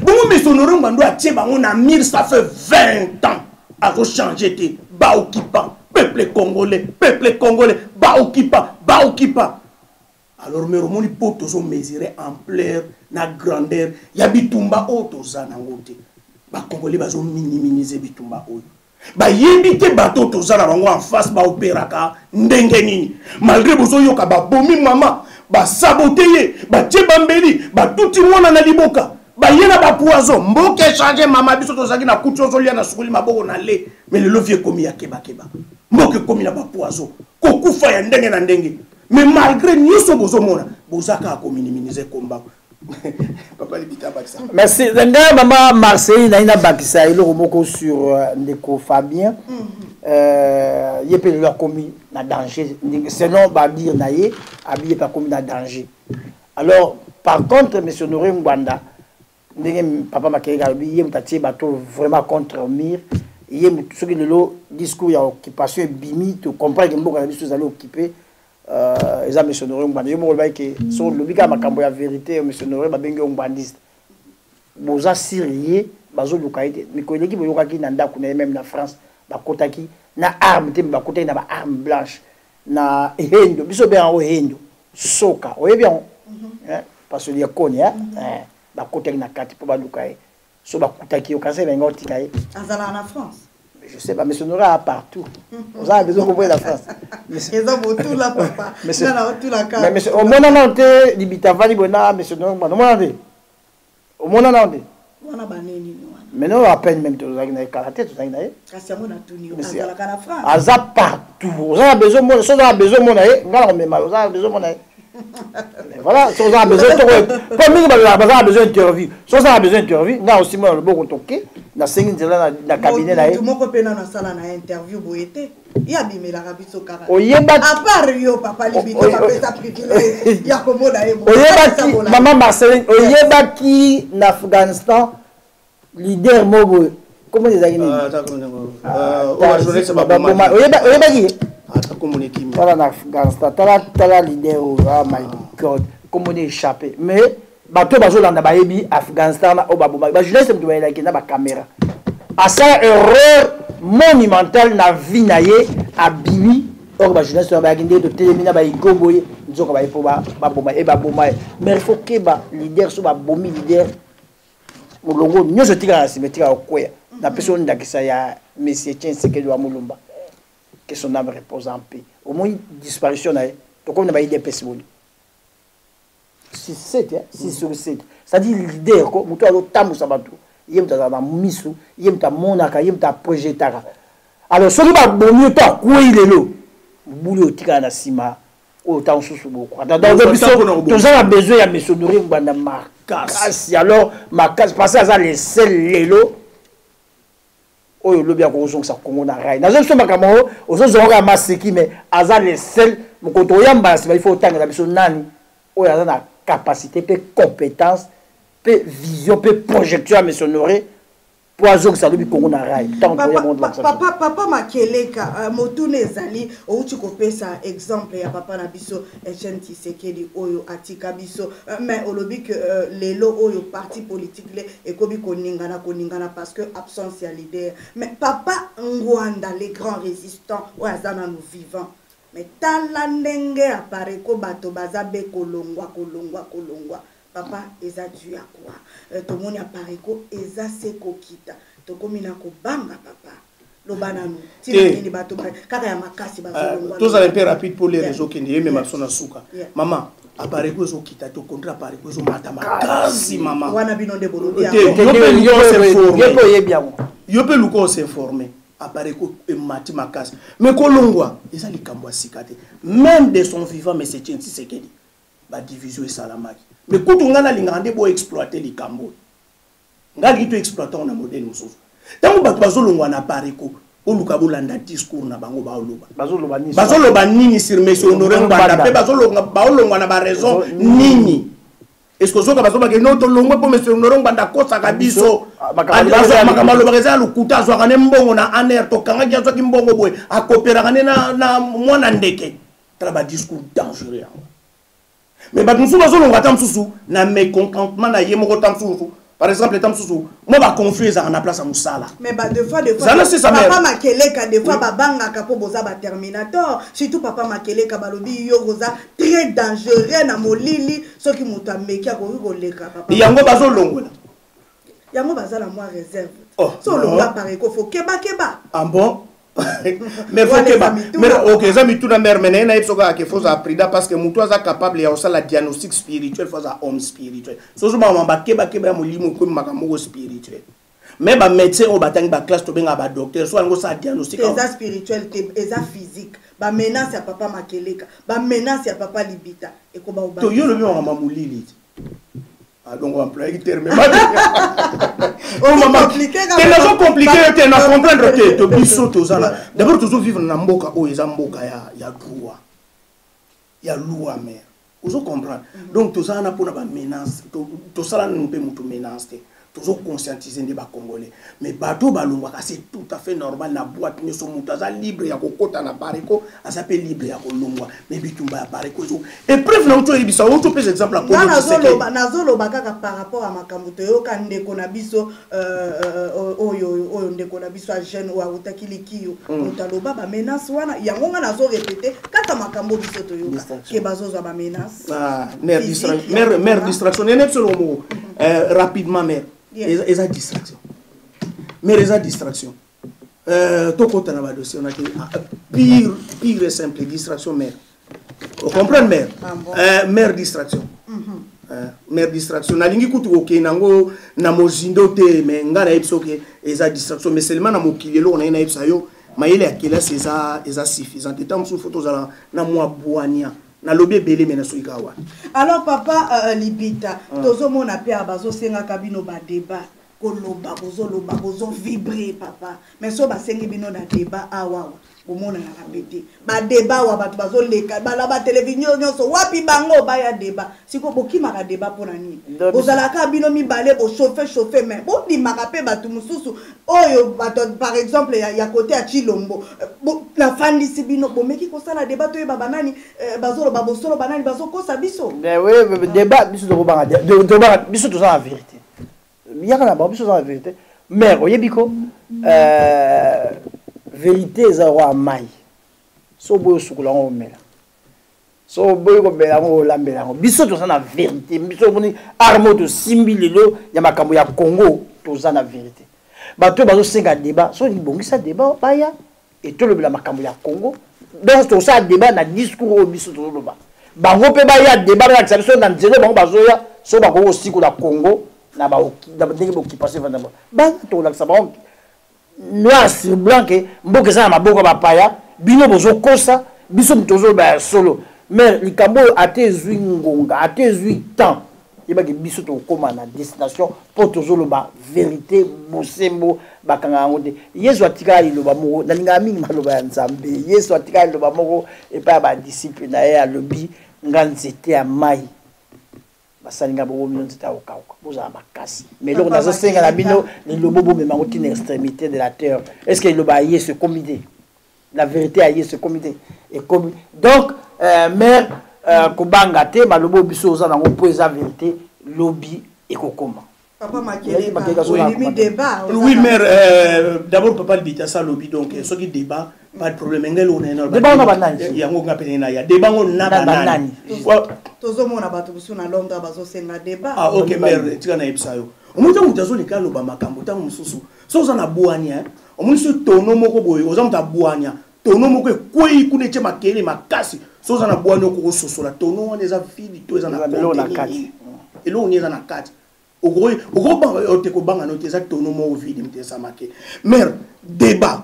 bon mais Honoré Ngwanda atie bango na mire ça fait 20 ans a changer te ba occupant peuple congolais ba occupant alors mais romoni poto zo mesurer ampleur na grandeur ya bitumba otoza na ngote ba congolais bazo minimiser bitumba oyo ba yebite bato tozala bango en face ba opéraka ndenge nini malgré bozo yoka ba bomi mama ba saboter ba tibambeli ba tuti mona na liboka ba yena ba poison mboke changer mama biso tozaki na kutu ozolia na sukuli maboko na le mais le levier komi ya keba mboke komi na ba poison kokufa ya ndenge na ndenge mais malgré nyoso bozo mona bozaka ko minimiser combat Papa Libita Bakisa. Merci. Maman Marseille, Naina Bakisa, il est sur Ndeko Fabien. Il y a pas commis dans danger. Sinon, va dire naïe, habillé pas commis dans danger. Alors, par contre, M. Noré Mbanda, papa Makéga, il y a un bateau vraiment contre le mur. Il y a ce que le discours il y a occupation bimi, tu comprends que beaucoup de choses allaient occuper. Ils ont M. Noré Mbanda. Je me rappelle que sur le biga makambo la vérité, M. Noré Mbanda un bandiste. Boza sérieux, bazo lokaïté. Mais quand l'équipe yoka qui nanda connaît même en France, ba kotaki na arme te ba kotaki na ba arme blanche na hendo, biso bien au hendo. Soka, oui bien. Parce que les connaît ba kotaki na kati pour ba lokaï. So ba kotaki au conseil benga otikaï. Azala en France. Je sais pas, mais ce n'aura partout. Vous avez besoin de comprendre la France. Ils ont tout là, papa. Mais tout la carte. Mais au moins on a été libitavali bona, mais ce n'aura pas. Au moins on a été. Mais non, à peine même, tu as une karaté, tu as une Aza partout. Vous avez besoin de mon aïe, vous avez besoin de mon aïe. Voilà, si vous avez besoin de comme vous avez besoin d'interview. Si vous avez besoin d'interview, là aussi, moi, le bon toqué, dans 5 minutes, dans le cabinet. Là, mon copain dans la salle a interview, il y a des Arabie Saoudite. À part Rio, papa, Libito, papa, ça privilège. Il y a comme maman Marceline, Oyebaki, en Afghanistan, leader Mobo. Comment les amis? Oyebaki. Voilà, en Afghanistan, tala leader, oh my God, comment on est échappé. Mais, bateau bazo landa baebi Afghanistan na obaboma. Ba jeunesse me doit like na ba caméra. À ça erreur monumentale na vie na ye abimi. Or ba jeunesse ba ginde to telemina ba igomboye nzoka ba ipo ba boma e ba boma. Mais il faut que ba leader so ba bomi leader. Mulongo nyoso tika na simetika okweya. Na personne ndakisa ya monsieur Tshisekedi wa Mulumba. Que son âme repose en paix. Au moins disparition na ye. To comme na ba idée pesiboli. 6-7, 6 sur 7. C'est-à-dire l'idée, quand tu as le temps, tu as la mise, tu as monaka, tu as projeté. Alors, ce qui va mieux, tu as quoi il est là? Boulot, tu as sima, autant sous beaucoup. Tu as besoin de me sourire, ma casse. Alors, ma casse, parce que ça, les seuls lots. Oh, le bien qu'on ça comme na rail. Na je suis makamoro, aux autres on a maseki mais aza les seuls, mon koto yamba, il faut autant na biso nani. Oh, ya na capacité, peu compétence, peu vision, peu projection à me sonorer pour azok que ça lui Congo na rail. Papa Makeleka, motune ezali ou tu copé ça exemple ya papa na biso Etienne Tshisekedi oyo atika biso mais olobi que lelo oyo parti politique le ekobi koningana parce que absence ya leader mais papa Ngwanda les grands résistants ou azana nous vivants. Mais tala ndenge apare ko bato bazabe kolongwa papa eza dû à quoi to moni apare ko eza seko kita to komina ko banga papa lo bananu tini bato kaka ya makasi bazolongwa tous allez peu rapide pour les réseaux qui ne même sona suka maman apare ko zo kita to kontra apare ko zo mata makasi maman wana binonde bolobi yo pe luko s'informer apparaît que mati makas mais kolongwa eza likambo sikate même de son vivant mais c'est Tshisekedi ba division salamaki mais kutu ngana lingande bo exploiter likambo ngali to exploiter on a modèle mususu tango ba bazolongwa na apparaît ko oluka bolanda discours na bango ba oloba bazoloba nini sur monsieur Honoré Mbanda pe bazolongwa na ba raison nini. Est-ce que vous avez dit que nous avons dit que nous avons dit que nous avons dit que nous avons dit que nous avons dit que nous avons dit que nous avons dit que nous avons discours dangereux. Mais nous avons dit que par exemple, moi, je confuse à la place à Moussala. Mais deux fois, papa Makeleka, des fois, babanga kapo boza ba Terminator. Surtout papa Makeleka balobi yogoza très dangereux na molili, ce qui muta mekia ko leka papa. Yango bazo longola. Yango baza la moi réserve. So longa pare ko fo keba. Ah bon? Mais faut que mais OK, ça mi tout na mère mais na ipsoka que faut apprendre parce que mutu aza capable ya osala diagnostic spirituel faut za homme spirituel. So je m'a keba mo limo ko makamoko spirituel. Mais ba médecin o batangi ba classe to benga ba docteur so ngo sa diagnostic. Eza spirituel eza physique. Ba menace ya papa Makeleka, ba menace ya papa Libita et ko ba to yo le bi mama mulili. donc on va employer le terme. Oh maman, c'est pas compliqué, tu vas comprendre que tu biso tozala. D'abord tu vivre na mboka o eza mboka ya droit. Ya loi mère. Vous comprenez? Donc tozala na pona ba menace, tozala na mpe mutu menace. Toujours conscientiser les Congolais. Mais bateau balongwa c'est tout à fait normal na boîte ni so mutaza libre ya kokota na bareko, a s'appelle libre ya kolongwa. Mais bitumba ya bareko zo. Et preuve na uto ibisa uto pese exemple la nazolo bakaka par rapport à makambo to yo kande kona biso oyo ndeko na biso a jeune ou utaki likiyo. Mutaloba ba menace wana yango nga nazo répéter kata makambo biso to yo ke bazozo ba menace. Ah, mère distraction ne absolument rapidement mère. Et ça distraction. Mais les distraction. Tout côté dans le dossier, on a pire et simple distraction mère. Vous comprenez mère? Mère distraction. Mère distraction. Na lingi kutu ok nango na mozindo te mais ngana ipso ke eza distraction mais seulement na mokilelo na ina ipsa yo maile akela c'est suffisant. Et tant sous photo za na moi boania. Alors papa Libita, tozo mona pe abazo senga kabino ba débat koloba bozo vibrer papa. Mais so ba sengi bino na débat awa bomona na rabete. Ba débat wa batu bazo leka ba la ba télévision nyonso wapi bango ba ya débat. Siko bokima ka débat pona nini. Bozala ka bino mi balé bo chauffer mais bo di makape batu mususu oyo bato par exemple ya côté à Chilombo la fan d'ici bino bo meki ko sala débat to ba banani bazolo ba bosolo banani bazo ko sa biso. Mais oui débat biso to ba biso to sa la vérité. Yaka na ba biso sa la vérité. Mais oyebiko vérité za wa mai. So boyo sukula ngo mela. So boyo ko mela ngo lambela ngo biso to sa na vérité. Biso boni armo to simbilelo ya makambo ya Congo to sa na vérité. Bato bazo senga débat so ni bongisa débat baya et tout le makambo ya Congo. Donc to sa débat na discours o biso to loba. Bango pe baya débat na exception na nzelo bango bazoya so bango aussi ko la Congo na ba ndenge bokipase vanda ba to la sa bango noir sur blanc que mboka za maboko ba paya bino bozo kosa biso mtozo ba solo mais likambo atezui ngonga atezui temps yeba ke biso to koma na destination pour tozolo ba vérité bosembo bakanga ngode yesu atika iloba moko nalinga mingi maloba ya nzambe yesu atika iloba moko et pas ba disciple na ya lobi nganzete ya mai basalinga bo mino nzete okauka boza makasi mais donc nazo senga na bino le lobo bo me mangoti na extrémité de la terre est-ce que iloba yé ce comité la vérité a yé ce comité et comme donc mère kubanga te malobo biso za na ngo eza vérité lobby et kokoma papa makele oui débat oui mère d'abord papa Libita ça lobby donc ce qui débat pas de problème ngelo on est débat na banani yango ngapene na ya débat ngo na banani tozo mona bato biso na Londres bazo senga débat ah OK mère tika na ipsa yo omuntu mutazo leka loba makambo tango mususu so za na buania omuntu tono moko boye oza muta buania tono moko kwei kuneche makele makasi so za na buania ko sosola tono wana eza vide to eza na belo na kati elo on eza na kati ogro banga ote ko banga no eza tono moko vide mtesa make mère débat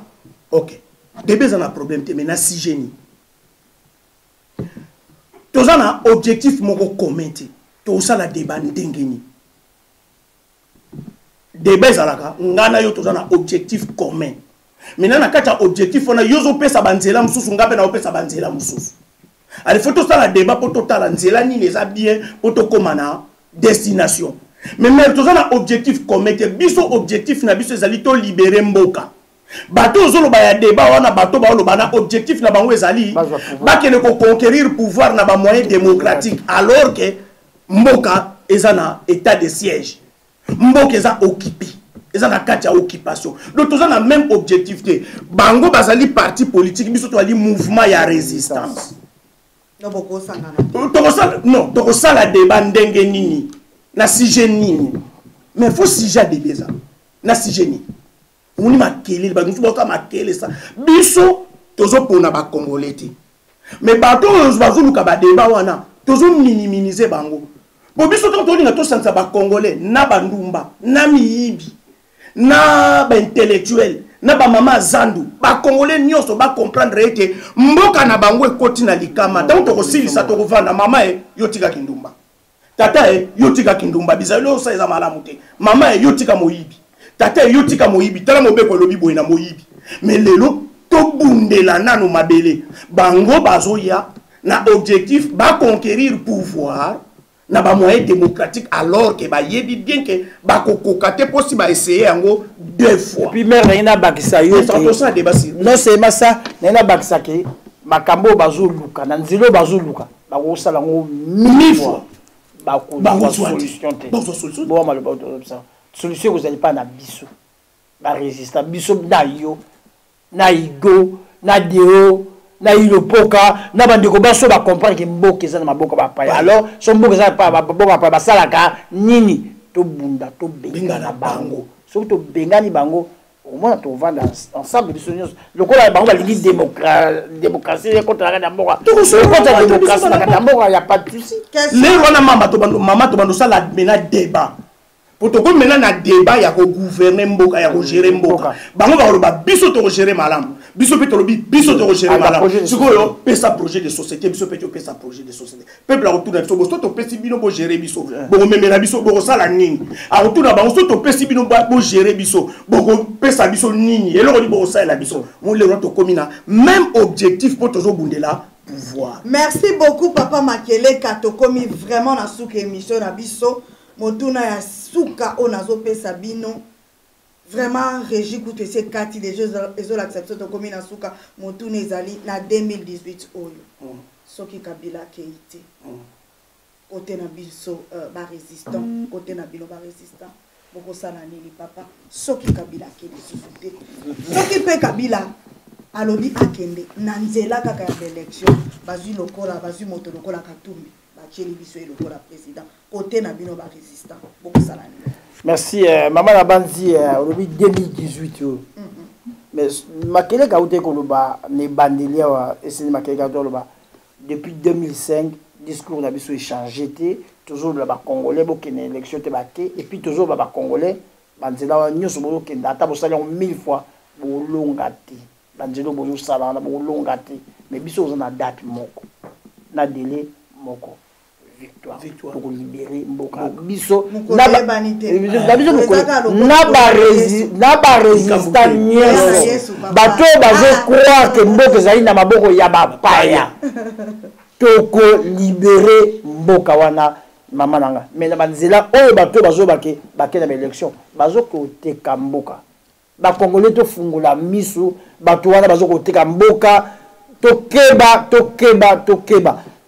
OK débat za na problème te mais na si génie toza na objectif moko commenter to ça la débat ndengeni débat zalaka ngana yo toza na objectif commun maintenant na kata objectif on a yozo pesa banzela mususu ngabe na opesa banzela mususu ali faut to ça la débat pour total nzela ni les bien pour to komana destination mais même toza na objectif commun te biso objectif na biso ezali to libérer mboka bato zolo ba ya débat wana bato ba loba na objectif na bango ezali bakene ko conquérir pouvoir na ba moyen démocratique alors que mboka ezana état de siège mboka eza occupé eza na kati ya occupation donc toza na même objectif te bango bazali parti politique biso to ali mouvement ya résistance non boko sangana non to ça la débat ndenge nini na sujet nini mais faut sujet débat ça na sujet nini on ma kele ba ntu boka makele ça biso tozo pona ba congolais te mais bato bazulu ka ba débat wana tozo minimiser bango bo biso to linga to sansa ba congolais na bandumba na miyibi na ba intellectuel na ba mama zandu ba congolais nyonso ba comprendre que mboka na bango ekoti na likama donc to kosilisa to kovanda mama yo tika kindumba tata yo tika kindumba bizalo sa eza malamu te mama yo tika moyibi tata yo tika moyibi tala mobeko lobi boy na moyibi mais lelo to bundela nanu mabele bango bazoya na objectif ba conquérir pouvoir na ba moyen démocratique alors que ba yebi bien que ba kokokate possible essayer yango 2 fois. Et puis mère na bakisa yo ça débat non c'est ma ça na bakisa ke makambo bazoluka na nzilo bazoluka ba ko sala ngo 1000 fois ba ko solution te bon mal ba ça solution vous allez pas na biso ba résister biso na yo na igo na deo na ilopoka na bandeko baso ba comprendre que mboka eza na maboko ba paya alors so mboka eza pa ba ba salaka nini to bunda to benga na bango so to benga ni bango au moins to vendre ensemble biso nyos lokola bango ba lingi démocratie contre la mboka to contre la démocratie na mboka ya pas de souci les wana mama to bando sala mena débat pour to ko mena na débat ya ko gouverner mboka ya ko gérer mboka bango ba biso to gérer malam biso pe to biso to gérer malam sikoyo pesa projet de société biso pe to pesa projet de société peuple a retourner biso to pesi bino bo gérer biso bo memela biso bo sala nini a retourner ba to pesi bino bo gérer biso bo pesa biso nini eloko di bo sala biso mon le to komina même objectif pour toujours bundela pouvoir. Merci beaucoup papa Makele katokomi vraiment na souka émission na biso motuna ya souka onazo pesa bino vraiment régi coûte ces 4 des jeux et l'acceptation de commune na souka motuna ezali na 2018 oyo soki Kabila keite côté na biso ba résistant côté na bino ba résistant boko sala nini papa soki Kabila keite souté soki pe Kabila alobi akende na nzela kaka ya élection bazui lokola bazui moto lokola Katumbi bacheli biso e lokola président côté na bino ba résistant boko sala nini. Merci maman la bandi olobi 2018 mais Makele kaute ko loba ne bandelia wa eseni Makele kaute loba depuis 2005 discours na biso échangé té toujours ba congolais bokene élection te baké et puis toujours ba congolais banzela wa nyoso bokende ata bosala 1000 fois bolonga te banzelo bozo sala na bolonga te mais biso on a date moko na délai moko victoire pour libérer mboka biso na ba résistant nyeso bato bazo croire que mboka ezali na maboko ya bapaya toko libérer mboka wana mama nanga mais na banzela oyo bato bazo bake na élection bazo koteka mboka ba congolais to fungula misu bato wana bazo koteka mboka tokeba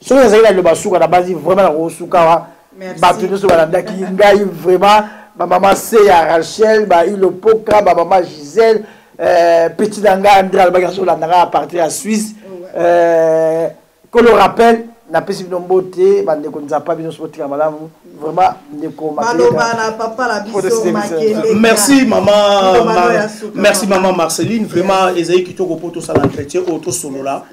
so les aïna le basuka la base vraiment la rosuka wa bato nyonso balandaki ngai vraiment ba maman Seya Rachel ba Ilopoka ba maman Gisèle petit danga André Albagarso la nara à partir à Suisse que le rappel na pesi nombote ba ndeko nzapa bino spotika malamu vraiment ndeko merci maman Marceline vraiment ezai kitoko poto ça l'entretien auto solo là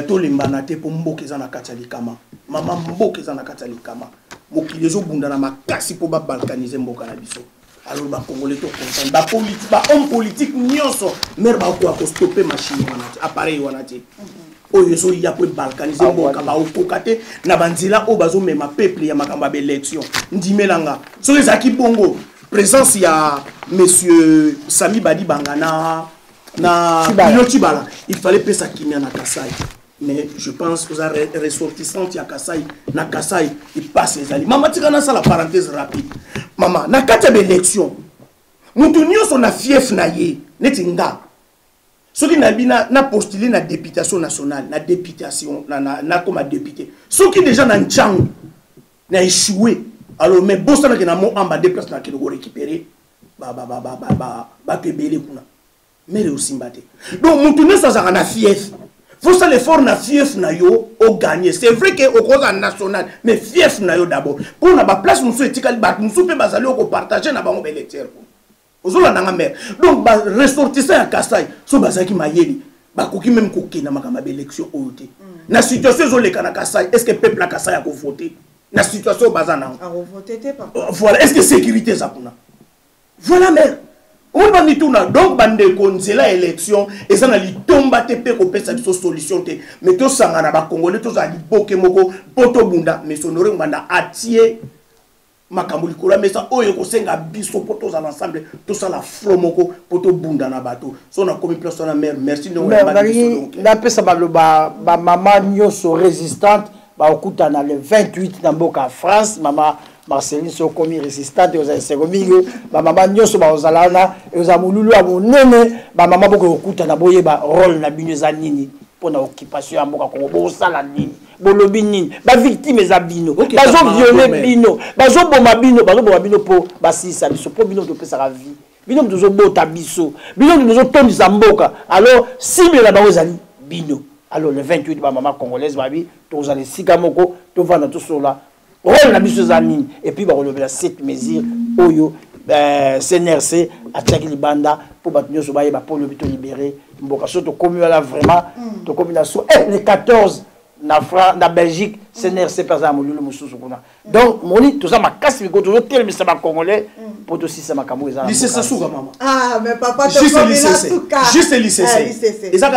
to limbana te pour mboka za na katali kama maman mboka za na katali kama mokili zo bunda na makasi pour ba balkaniser mboka na biso alors ba congolais to content ba politique ba homme politique nyonso mer ba ko stopper machine wana appareil wana te oyo so ya pour balkaniser mboka ba okokate na banzela o bazo mema peuple ya makamba ba élection ndimelanga so ezaki bongo présence ya monsieur Sami Badi Bangana na Pilotibala il fallait pesa kimia na Kasai mais je pense que ça ressortissante ya Kasai na Kasai il passe les ali mama tika ça la parenthèse rapide mama na kata ba élection mutu nyonso na fief na ye netinga soki na bina na postulé na députation nationale na députation na comme député soki déjà na nchangu na échoué alors mais bossa na na mo amba déplace na kilo récupérer ba kebele kuna mais aussi mbate donc mutu ne ça na fief faut ça l'effort na fief na yo au gagner c'est vrai que au cause national mais fief na yo d'abord pour na ba place musu etikali ba musu pe bazali ko partager na bango électeur ozola nanga mer donc ba ressortissant ya Kasai so bazaki mayeli ba koki même koki na makamba élection oyote na situation zo le kana Kasai est-ce que peuple la Kasai a ko voter na situation bazana a voter te papa voilà est-ce que sécurité ça kuna voilà mer on va ni tourna donc bande konzela élection et ça na li tomba te pe ko pesa biso solution te mais to sangana ba congolais to za li boke moko poto bunda mais sonore mbanda atie makambo likolo mais ça oyo ko senga biso pour tous ensemble tout ça la flomoko pour to bunda na bato so na komi place na mère merci no na pesa ba maman nyoso résistante ba okutana le 28 na mboka France mama Marceline so komi résistante aux segomigo ba maman nyoso ba ozalana ezamululu a monene ba maman boko okutana boye ba rôle na bino za nini pour na occupation ya mboka ko bo sala nini bolobi nini ba victime za bino bazo violer bino bazo boma bino po basisa biso po bino to pesa la vie bino tozo bota biso bino tozo tondisa mboka alors cible la bazali bino alors le 28 ba maman congolaise babi tozali sika moko to vana to sola rôle na biso za nini et puis ba relobela cette mesure oyo CNRC a tchaki libanda pour batunyo so baye ba pour le bito libérer mboka so to komi là vraiment to komi na so le 14 na Belgique CNRC par exemple le mususu kuna donc moni tout ça ma casse ko to tel mais ça ba congolais pour to si ça ma kamu ezala lycée ça souga maman mais papa te juste lycée et ça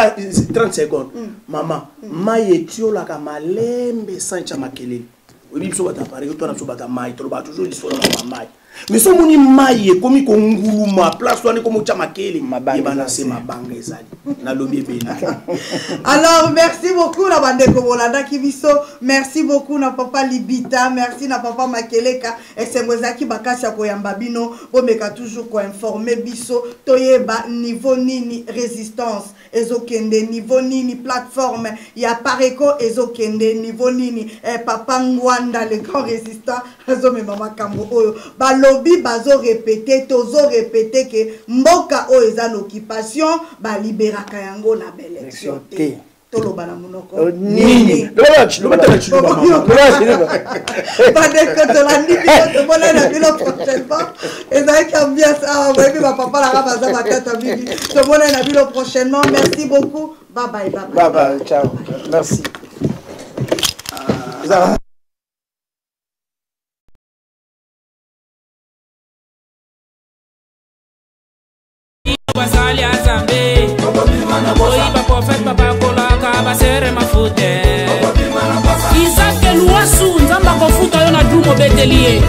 30 secondes maman maye tiola ka malembe sancha makelele oui biso bata pare to na so bata mai to ba toujours l'histoire de mai mais so moni maye komi ko nguluma place wana komo cha makele mabanga c'est mabanga ezali na lobi bena. Alors merci beaucoup na bande ko bolanda kibiso, merci beaucoup na papa Libita, merci na papa Makeleka esemwezaki bakasi ko yamba bino bomeka toujours ko informer biso toyeba niveau nini résistance ezokende niveau nini plateforme ya Pareko ezokende niveau nini papa Ngwanda le grand résistant azomema makambo oyo balobi bazo répéter tozo répéter que mboka o ezan occupation ba liberaka yango na élection te toloba na monoko nini prochainement. Merci beaucoup. Bye bye. Bye bye. Ciao. Merci. Basali azambe oyiba prophète papa kolaka basere mafute Isaac Luasu nzamba kofuta yo na dumo betelie